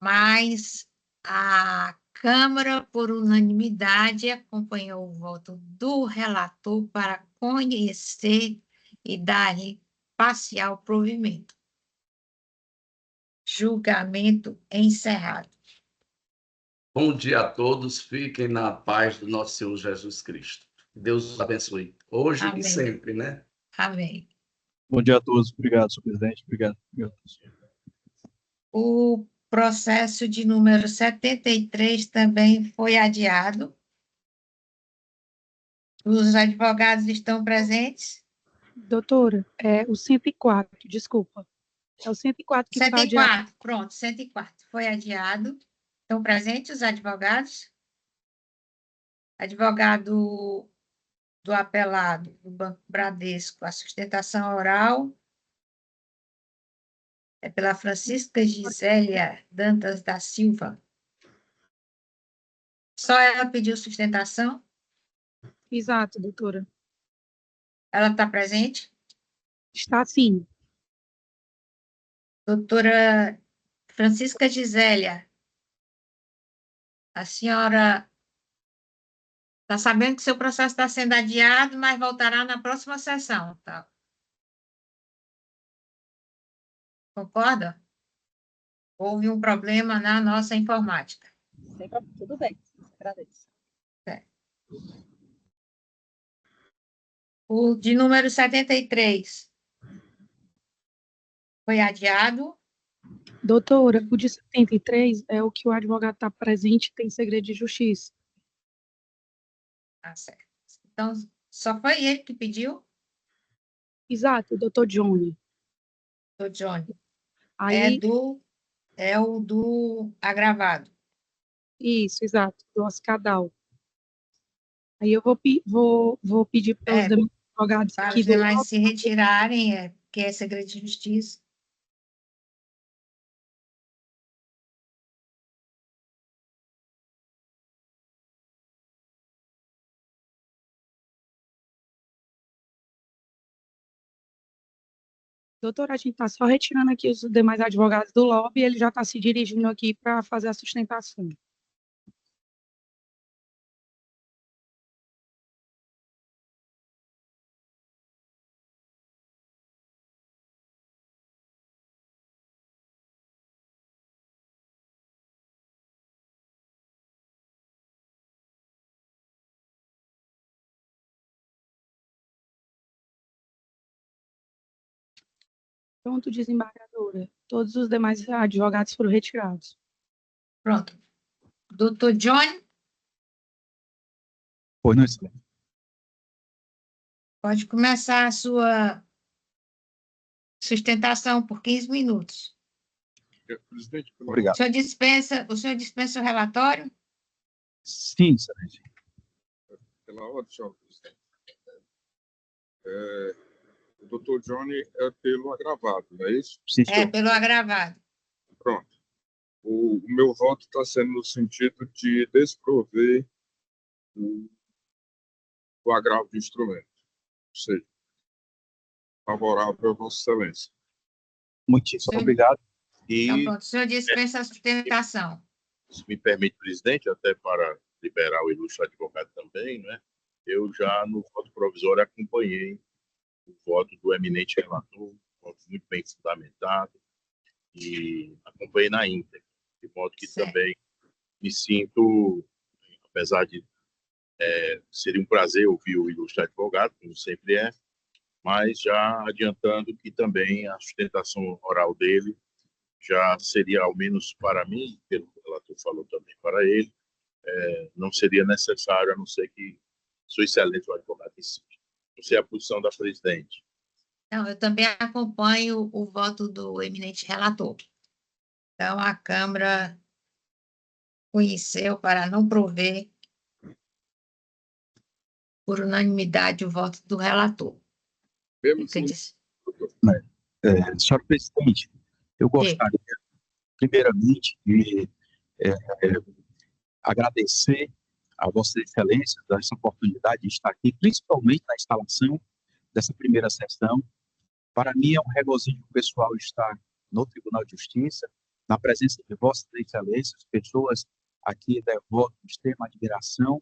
mas a Câmara, por unanimidade, acompanhou o voto do relator para conhecer e dar-lhe parcial provimento. Julgamento encerrado. Bom dia a todos, fiquem na paz do nosso Senhor Jesus Cristo. Deus os abençoe, hoje Amém. E sempre, né? Amém. Bom dia a todos. Obrigado, senhor presidente. Obrigado. O processo de número 73 também foi adiado. Os advogados estão presentes? Doutora, o 104, desculpa. É o 104 que está adiado. 104, pronto, 104. Foi adiado. Estão presentes os advogados? Advogado do apelado do Banco Bradesco, a sustentação oral é pela Francisca Gisélia Dantas da Silva. Só ela pediu sustentação? Exato, doutora. Ela está presente? Está sim. Doutora Francisca Gisélia, A senhora está sabendo que seu processo está sendo adiado, mas voltará na próxima sessão, tá? Concorda? Houve um problema na nossa informática. Tudo bem, agradeço. O de número 73 foi adiado. Doutora, o de 73 é o que o advogado está presente, tem segredo de justiça. Tá certo. Então, só foi ele que pediu, Exato, o doutor Johnny. o Johnny. Aí, É o do agravado. isso, exato, do Oscadal. Aí eu vou pedir para os demais advogados Para aqui os do demais se retirarem, porque é segredo de justiça. Doutora, a gente está só retirando aqui os demais advogados do lobby, ele já está se dirigindo aqui para fazer a sustentação. Pronto, desembargadora. Todos os demais advogados foram retirados. Pronto. Doutor Johnny, Pois não, excelência. pode começar a sua sustentação por 15 minutos. Presidente, Obrigado. O senhor dispensa o relatório? Sim, excelência. pela ordem, senhor presidente. O doutor Johnny é pelo agravado, não é isso? Sim, É, senhor. pelo agravado. Pronto. O meu voto está sendo no sentido de desprover o agravo de instrumento. Ou seja, favorável a Vossa Excelência. Muitíssimo Sim. obrigado. Então, E, pronto, o senhor dispensa a sustentação. se me permite, presidente, até para liberar o ilustre advogado também, né? Eu já, no voto provisório, acompanhei o voto do eminente relator, um voto muito bem fundamentado, e acompanhei na íntegra, de modo que Certo. também me sinto, apesar de seria um prazer ouvir o ilustre advogado, como sempre é, mas já adiantando que também a sustentação oral dele já seria, ao menos para mim, pelo que o relator falou também para ele, não seria necessário, a não ser que Sua Excelência, o advogado, insista. Não sei a posição da presidente. Não, eu também acompanho o voto do eminente relator. Então, a Câmara conheceu para não prover por unanimidade o voto do relator. Mesmo Você assim, disse? Senhor presidente, eu gostaria, primeiramente, de agradecer a Vossa Excelência dessa oportunidade de estar aqui, principalmente na instalação dessa primeira sessão. Para mim é um regozijo pessoal estar no Tribunal de Justiça, na presença de Vossas Excelências, pessoas aqui devoto de extrema admiração,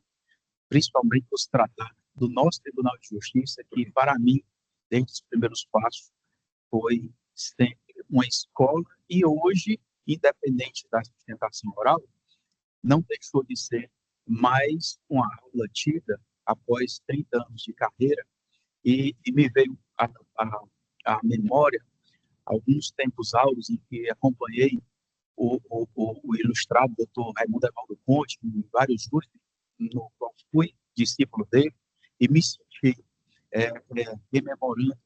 principalmente por se tratar do nosso Tribunal de Justiça, que para mim, desde os primeiros passos, foi sempre uma escola e hoje, independente da sustentação oral, não deixou de ser mais uma aula tida após 30 anos de carreira e me veio à memória alguns tempos áureos em que acompanhei o ilustrado doutor Raimundo Evaldo Conte em vários júris, no qual fui discípulo dele, e me senti rememorando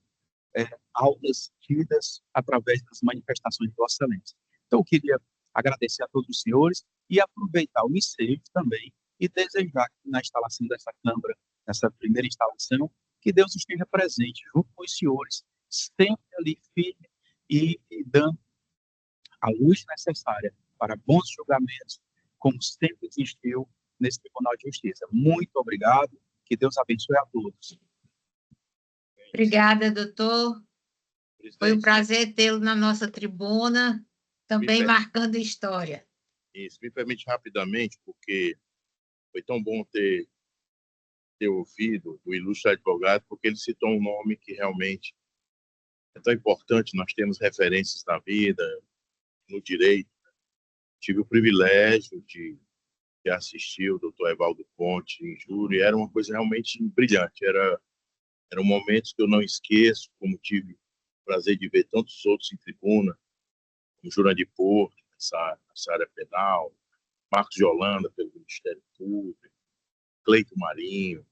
aulas tidas através das manifestações de Vossa Excelência. Então, eu queria agradecer a todos os senhores e aproveitar o ensejo também e desejar que na instalação dessa Câmara, nessa primeira instalação, que Deus esteja presente junto com os senhores, sempre ali firme e dando a luz necessária para bons julgamentos, como sempre existiu nesse Tribunal de Justiça. Muito obrigado, que Deus abençoe a todos. Obrigada, doutor. Foi um Presidente, prazer tê-lo na nossa tribuna, também marcando história. Isso, me permite rapidamente, porque foi tão bom ter ouvido o ilustre advogado, porque ele citou um nome que realmente é tão importante. Nós temos referências na vida, no direito. Tive o privilégio de assistir o doutor Evaldo Ponte em júri, era uma coisa realmente brilhante. Eram momentos que eu não esqueço, como tive o prazer de ver tantos outros em tribuna, como Jurandir Porto, nessa área penal, Marcos de Holanda, pelo Ministério Público, Cleito Marinho.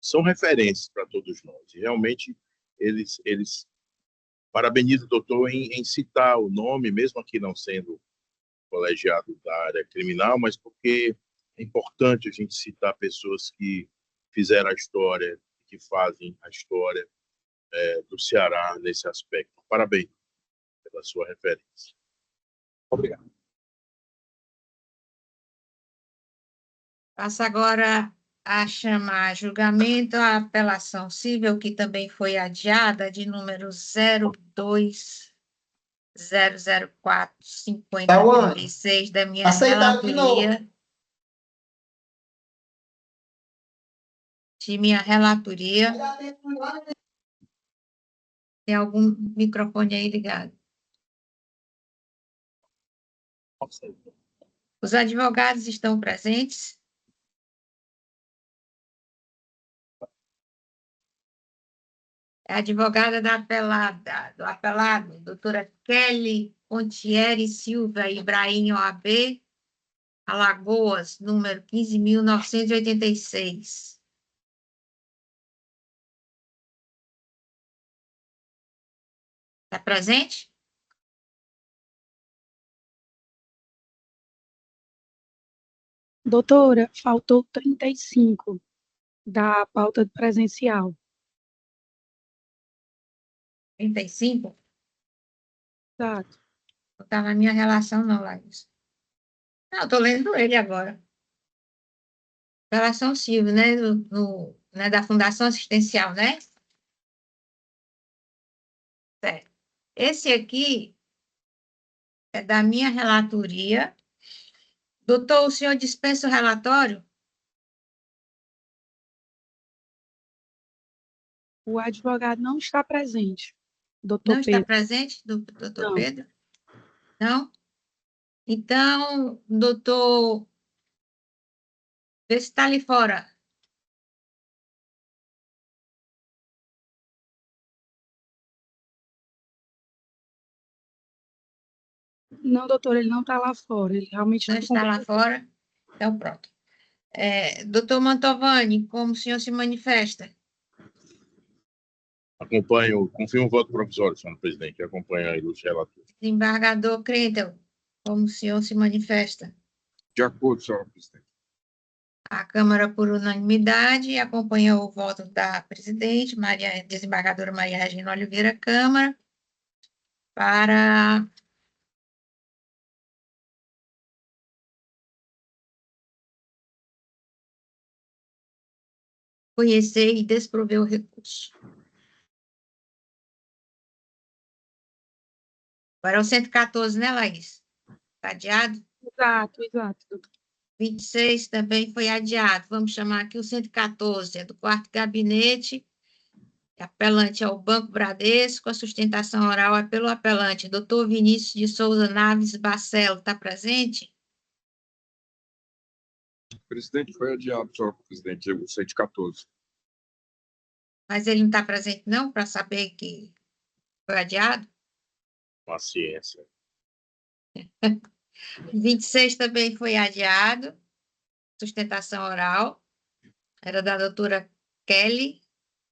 São referências para todos nós. E realmente, eles parabenizam o doutor em citar o nome, mesmo aqui não sendo colegiado da área criminal, mas porque é importante a gente citar pessoas que fizeram a história, que fazem a história do Ceará nesse aspecto. Parabéns pela sua referência. Obrigado. Passo agora a chamar a julgamento a apelação civil, que também foi adiada, de número 020045036, da minha relatoria. De minha relatoria. Tem algum microfone aí ligado? Os advogados estão presentes? A advogada do apelado, doutora Kelly Pontieri Silva Ibrahim, OAB, Alagoas, número 15.986. Está presente? Doutora, faltou 35 da pauta presencial. 35? Exato. Não está na minha relação, não, Laís. Não, estou lendo ele agora. Relação civil, né? Né, da Fundação Assistencial, né? Certo. Esse aqui é da minha relatoria. Doutor, o senhor dispensa o relatório? O advogado não está presente. Doutor Não Pedro. está presente, doutor Não. Pedro? Não? Então, doutor, vê se está ali fora. Não, doutor, ele não está lá fora. Ele realmente Não está lá fora? Então, pronto. Doutor Mantovani, como o senhor se manifesta? Confirmo o voto provisório, senhor presidente, acompanha a ilustre relator. Desembargador Crentel, como o senhor se manifesta? De acordo, senhor presidente. A Câmara, por unanimidade, acompanhou o voto da presidente, desembargadora Maria Regina Oliveira Câmara, para conhecer e desprover o recurso. Agora é o 114, né, Laís? Está adiado? Exato, doutor. 26 também foi adiado. Vamos chamar aqui o 114, é do quarto gabinete. Apelante ao Banco Bradesco, a sustentação oral é pelo apelante. Doutor Vinícius de Souza Naves Barcelo, está presente? Presidente, foi adiado, senhor presidente, o 114. Mas ele não está presente, não, para saber que foi adiado? Paciência. 26 também foi adiado. Sustentação oral. Era da doutora Kelly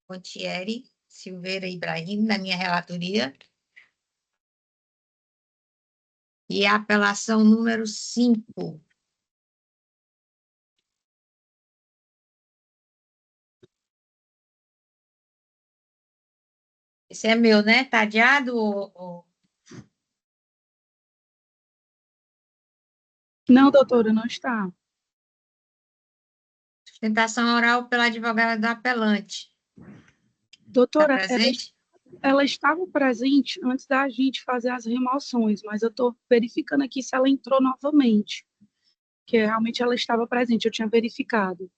Pontieri Silveira Ibrahim, da minha relatoria. E a apelação número 5. Esse é meu, né? Está adiado ou... Não, doutora, não está. Sustentação oral pela advogada do apelante. Doutora, Está presente? ela estava presente antes da gente fazer as remoções, mas eu estou verificando aqui se ela entrou novamente. que realmente ela estava presente, eu tinha verificado.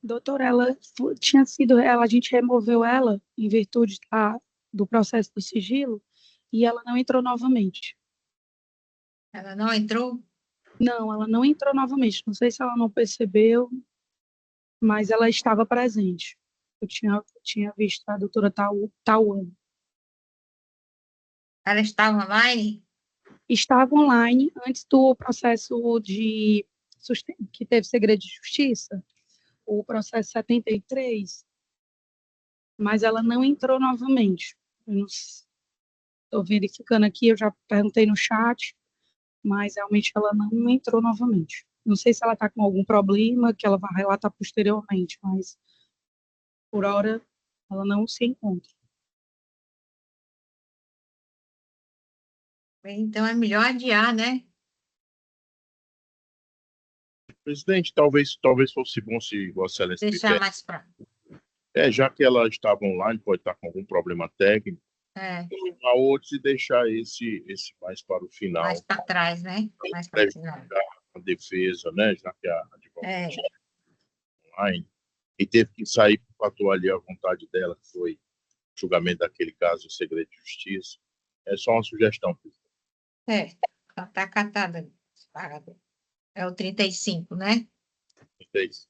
Doutora, tinha sido, a gente removeu ela em virtude do processo do sigilo e ela não entrou novamente. Ela não entrou? Não, ela não entrou novamente. Não sei se ela não percebeu, mas ela estava presente. Eu tinha visto a doutora Tauan. Ela estava online? Estava online antes do processo que teve segredo de justiça, o processo 73, mas ela não entrou novamente. Estou verificando aqui, eu já perguntei no chat, mas realmente ela não entrou novamente. Não sei se ela está com algum problema, que ela vai relatar posteriormente, mas por hora ela não se encontra. Então é melhor adiar, né? Presidente, talvez fosse bom se Vossa Excelência Deixar tivesse. mais para. Já que ela estava online, pode estar com algum problema técnico, a outros e deixar esse mais para o final. Mais para trás, né? Mais para o final. A defesa, né? Já que a advogada É. online e teve que sair para atuar ali à vontade dela, que foi o julgamento daquele caso, o segredo de justiça. É só uma sugestão, presidente. Está catada. É o 35, né? É isso.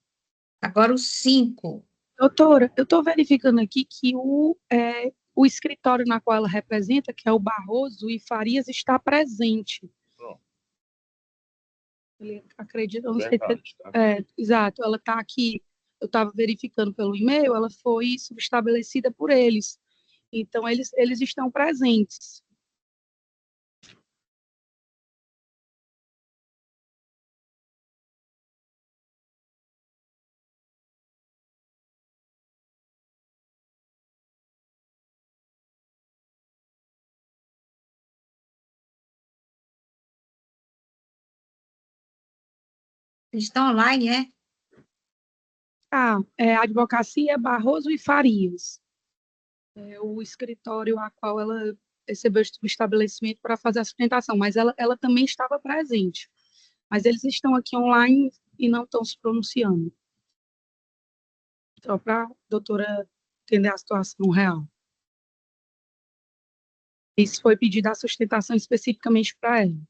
Agora o 5. Doutora, eu estou verificando aqui que o escritório na qual ela representa, que é o Barroso e Farias, está presente. Pronto. Ele acredita, não sei Verdade, tá? exato, ela está aqui, eu estava verificando pelo e-mail, ela foi subestabelecida por eles. Então, eles estão presentes. Estão online, é? É a Advocacia Barroso e Farias. É o escritório a qual ela recebeu o estabelecimento para fazer a sustentação, mas ela também estava presente. Mas eles estão aqui online e não estão se pronunciando. Só para a doutora entender a situação real. Isso foi pedido a sustentação especificamente para ela.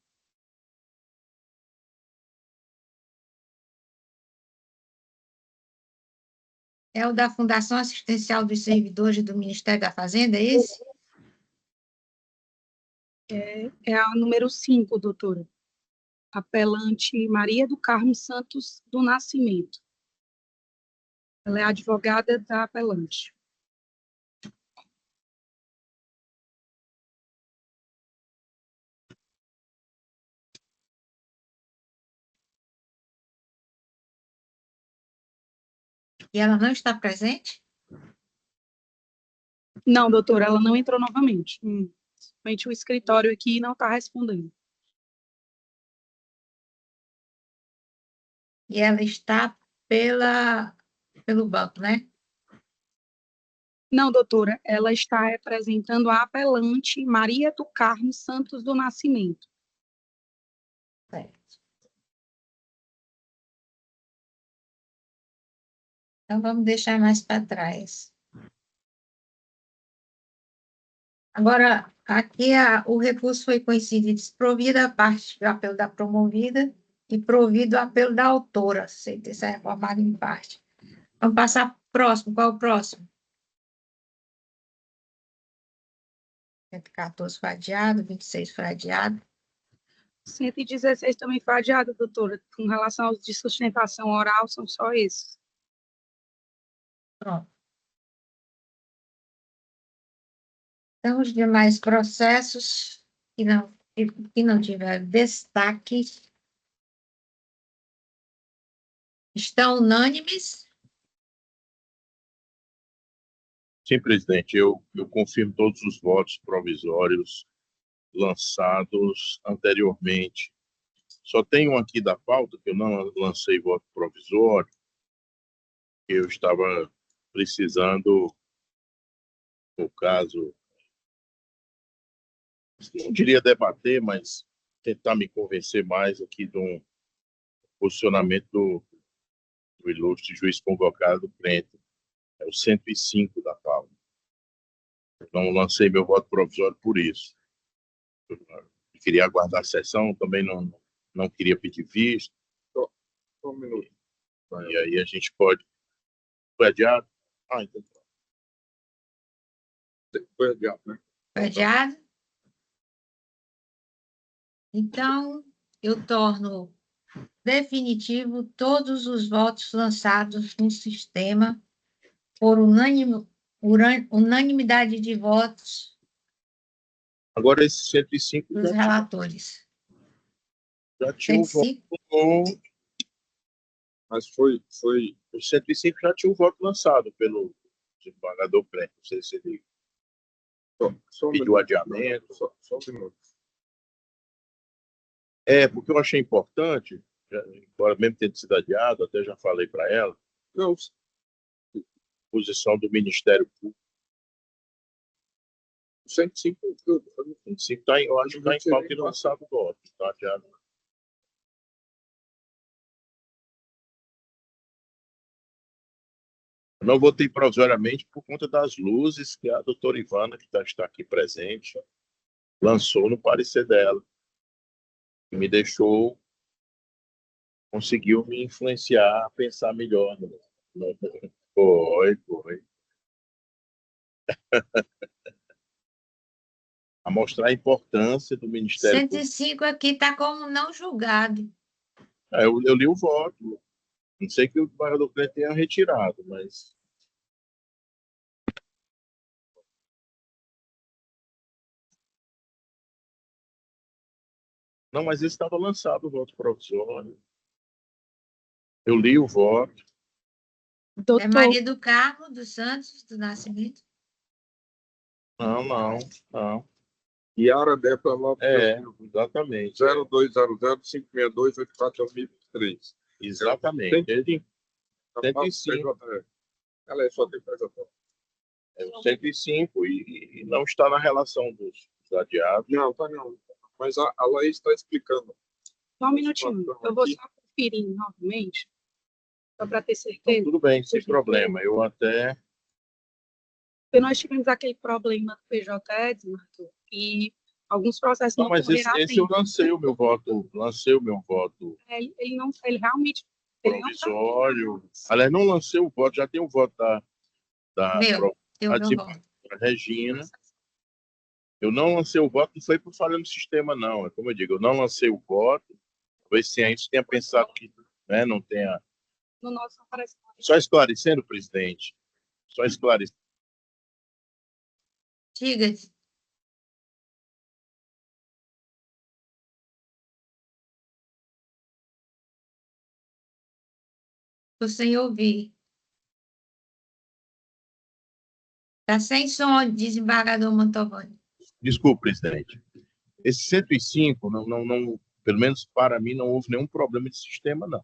É o da Fundação Assistencial dos Servidores do Ministério da Fazenda, é esse? É a número 5, doutora. Apelante Maria do Carmo Santos do Nascimento. Ela é advogada da apelante. E ela não está presente? Não, doutora, ela não entrou novamente. Somente o escritório aqui não está respondendo. E ela está pelo banco, né? Não, doutora, ela está representando a apelante Maria do Carmo Santos do Nascimento. Certo. Então, vamos deixar mais para trás. Agora, aqui o recurso foi conhecido e desprovido a parte do apelo da promovida e provido o apelo da autora, sem ter sido reformado em parte. Vamos passar para o próximo. Qual é o próximo? 114 foi adiado, 26 foi adiado. 116 também foi adiado, doutora. Com relação aos de sustentação oral, são só esses. Pronto. Então, os demais processos que não tiveram destaque estão unânimes? Sim, presidente, eu confirmo todos os votos provisórios lançados anteriormente. Só tem um aqui da pauta que eu não lancei voto provisório, que eu estava precisando, no caso, não diria debater, mas tentar me convencer mais aqui de um posicionamento do ilustre juiz convocado, Brento. É o 105 da pauta. Não lancei meu voto provisório por isso. Eu queria aguardar a sessão, também não queria pedir visto. Só um minuto. E aí a gente pode... Foi adiado? Então. Foi adiado, né? Foi adiado? Então, eu torno definitivo todos os votos lançados no sistema por unanimidade de votos Agora, esse 105 dos relatores. já tinha um 105? voto. Mas foi O 105 já tinha um voto lançado pelo desembargador Brento. Não sei se ele só um pediu minuto. adiamento. Só um minuto. Porque eu achei importante, embora mesmo tendo sido adiado, até já falei para ela, Não, posição do Ministério Público. 105, 105 tá, eu acho que está em falta e lançado o voto. Está adiado. Eu não votei provisoriamente por conta das luzes que a doutora Ivana, que está aqui presente, lançou no parecer dela. E me deixou, conseguiu me influenciar a pensar melhor. Foi. A mostrar a importância do Ministério 105 aqui está como não julgado. Público. Eu li o voto. Não sei que o desembargador Brento tenha retirado, mas... Não, mas esse estava lançado o voto provisório. Eu li o voto. É Maria do Carmo dos Santos do Nascimento? Não. Yara Débora Lopes. Exatamente. 0200-562-84-2023. Exatamente. Ele 105. Ela é só tem PJ. É o 105 e não está na relação dos adiados. Não, tá não. Mas a Laís está explicando. Só um minutinho. Eu vou só conferir novamente, só para ter certeza. Então, tudo bem, sem problema. Eu até... Porque nós tivemos aquele problema do PJEDS, Marcos, e alguns processos não mas esse eu lancei o meu voto. Ele realmente... Provisório. Aliás, não lancei o voto, já tem o voto da Regina. Eu não lancei o voto, não foi por falha no sistema, não. É como eu digo, eu não lancei o voto. Talvez se a gente tenha pensado que não tenha... No nosso aparece... Só esclarecendo, presidente. Só esclarecendo. Diga. Estou sem ouvir. Está sem som, desembargador Mantovani. Desculpe, presidente. Esse 105, não, pelo menos para mim, não houve nenhum problema de sistema, não.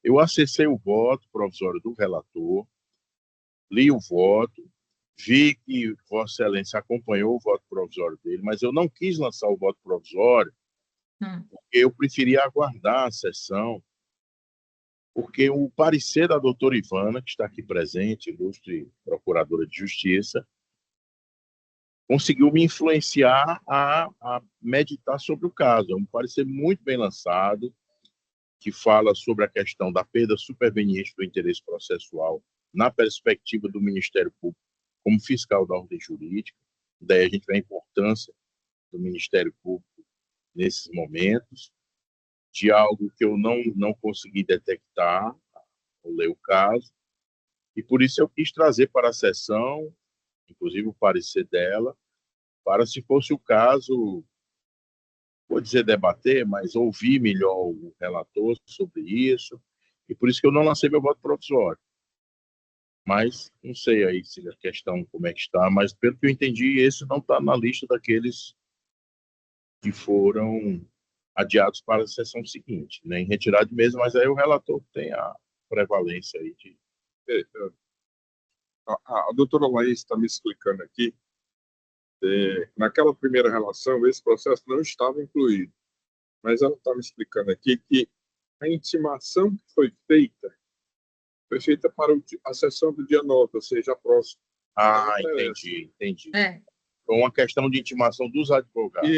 Eu acessei o voto provisório do relator, li o voto, vi que Vossa Excelência acompanhou o voto provisório dele, mas eu não quis lançar o voto provisório, porque eu preferia aguardar a sessão, porque o parecer da doutora Ivana, que está aqui presente, ilustre procuradora de Justiça, conseguiu me influenciar a meditar sobre o caso. É um parecer muito bem lançado, que fala sobre a questão da perda superveniente do interesse processual na perspectiva do Ministério Público como fiscal da ordem jurídica. Daí a gente vê a importância do Ministério Público nesses momentos, de algo que eu não consegui detectar, ou ler o caso, e por isso eu quis trazer para a sessão, inclusive o parecer dela, para, se fosse o caso, vou dizer debater, mas ouvir melhor o relator sobre isso, e por isso que eu não lancei meu voto provisório. Mas não sei aí se a questão como é que está, mas pelo que eu entendi, esse não está na lista daqueles que foram adiados para a sessão seguinte, nem retirado mesmo, mas aí o relator tem a prevalência aí de... A doutora Laís está me explicando aqui, naquela primeira relação, esse processo não estava incluído, mas ela está me explicando aqui que a intimação que foi feita para a sessão do dia 9, ou seja, a próxima. Ah, entendi. Foi uma questão de intimação dos advogados.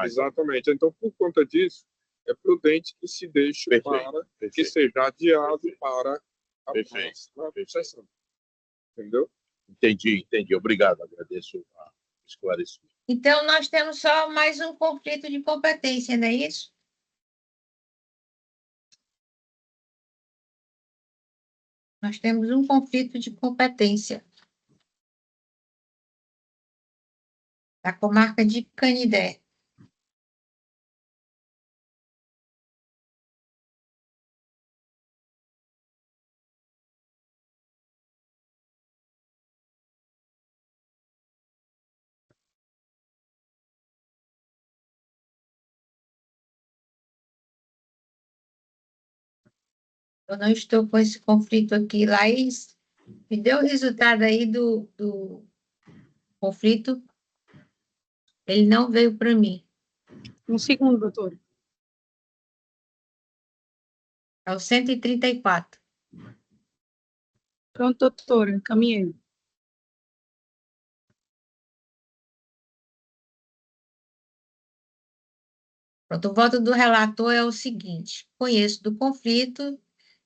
Exatamente. Então, por conta disso, é prudente que se deixe que seja adiado para a próxima sessão. Entendeu? Entendi. Obrigado, agradeço o esclarecimento. Então, nós temos só mais um conflito de competência, não é isso? Nós temos um conflito de competência da comarca de Canidé. Eu não estou com esse conflito aqui. Laís, me deu o resultado aí do conflito. Ele não veio para mim. Um segundo, doutora. É o 134. Pronto, doutora, encaminhei. Pronto, o voto do relator é o seguinte: conheço do conflito,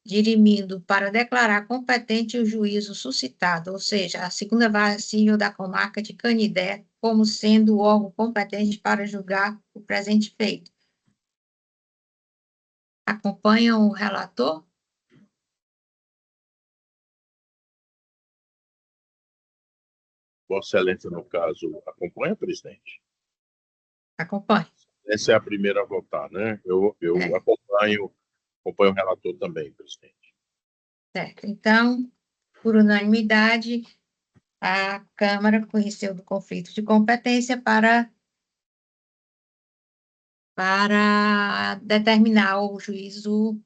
dirimindo para declarar competente o juízo suscitado, ou seja, a segunda vara civil da comarca de Canidé, como sendo o órgão competente para julgar o presente feito. Acompanham o relator? Vossa Excelência, no caso, acompanha, presidente? Acompanho. Essa é a primeira a votar, né? Eu acompanho o relator também, presidente. Certo. Então, por unanimidade, a Câmara conheceu do conflito de competência para determinar o juízo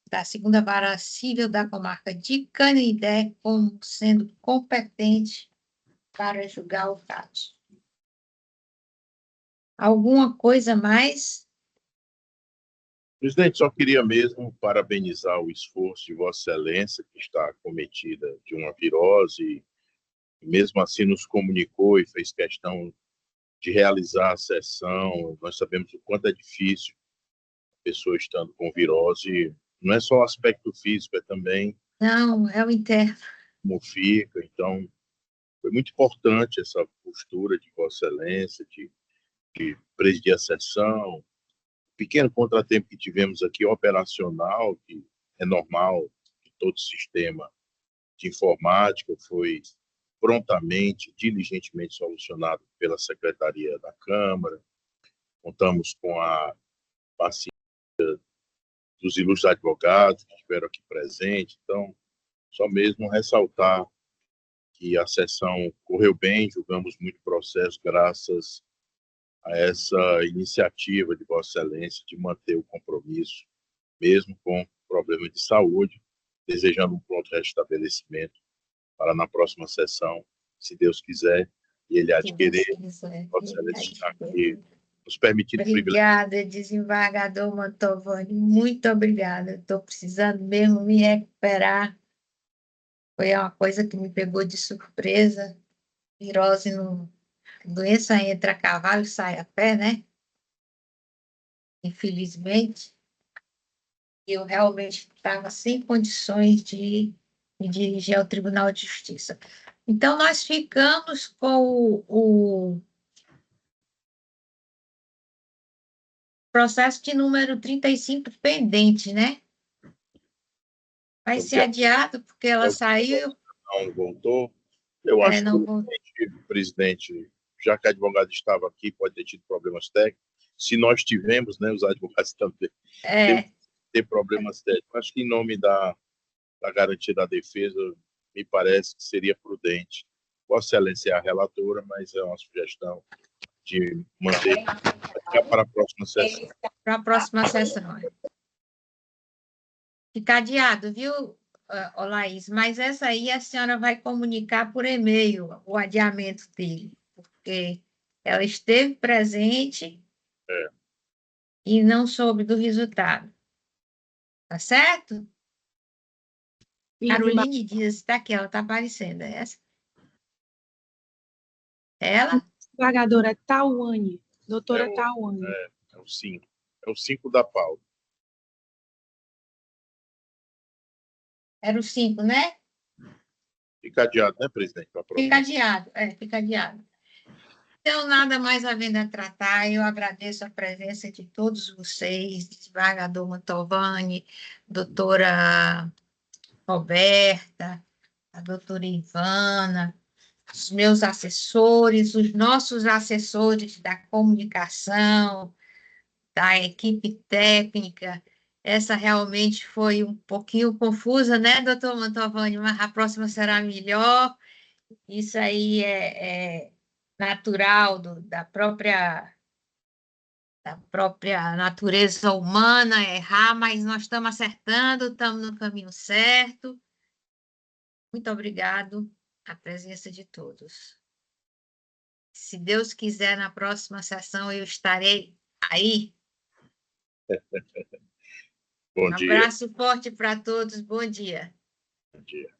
da segunda vara civil da comarca de Canidé como sendo competente para julgar o caso. Alguma coisa mais? Presidente, só queria mesmo parabenizar o esforço de Vossa Excelência, que está acometida de uma virose, e mesmo assim nos comunicou e fez questão de realizar a sessão. Nós sabemos o quanto é difícil a pessoa estando com virose, não é só o aspecto físico, é também... Não, é o interno. Como fica, então... Foi muito importante essa postura de Vossa Excelência, de presidir a sessão. Pequeno contratempo que tivemos aqui, operacional, que é normal de todo sistema de informática, foi prontamente, diligentemente solucionado pela Secretaria da Câmara. Contamos com a paciência dos ilustres advogados que estiveram aqui presentes. Então, só mesmo ressaltar que a sessão correu bem, julgamos muito processo graças a essa iniciativa de Vossa Excelência de manter o compromisso, mesmo com problema de saúde, desejando um pronto restabelecimento para na próxima sessão, se Deus quiser, e Ele adquirir, Vossa Excelência está aqui, nos permitindo privilégio. Obrigada, desembargador Mantovani, muito obrigada. Estou precisando mesmo me recuperar. Foi uma coisa que me pegou de surpresa. Virose, doença entra a cavalo e sai a pé, né? Infelizmente. Eu realmente estava sem condições de me dirigir ao Tribunal de Justiça. Então, nós ficamos com o processo de número 35 pendente, né? Vai ser adiado, porque ela saiu. Não voltou. Eu acho não que o presidente, já que a advogada estava aqui, pode ter tido problemas técnicos. Se nós tivemos, né, os advogados também, ter problemas técnicos. Acho que em nome da garantia da defesa, me parece que seria prudente. Vossa Excelência é a relatora, mas é uma sugestão de manter para a próxima sessão. Para a próxima sessão. Fica adiado, viu, Laís? Mas essa aí a senhora vai comunicar por e-mail o adiamento dele, porque ela esteve presente e não soube do resultado. Tá certo? Caroline Dias está aqui, ela está aparecendo. É essa? Ela? Desembargadora Tauane, doutora Tauane. É o 5. É o 5 da pauta. Era o 5, né? Fica adiado, né, presidente? Fica adiado, fica adiado. Então, nada mais havendo a tratar, eu agradeço a presença de todos vocês, desembargador Mantovani, doutora Roberta, a doutora Ivana, os meus assessores, os nossos assessores da comunicação, da equipe técnica. Essa realmente foi um pouquinho confusa, né, doutor Mantovani? Mas a próxima será melhor. Isso aí é natural da própria natureza humana, errar, mas nós estamos acertando, estamos no caminho certo. Muito obrigado a presença de todos. Se Deus quiser, na próxima sessão eu estarei aí. Bom dia. Um abraço forte para todos. Bom dia. Bom dia.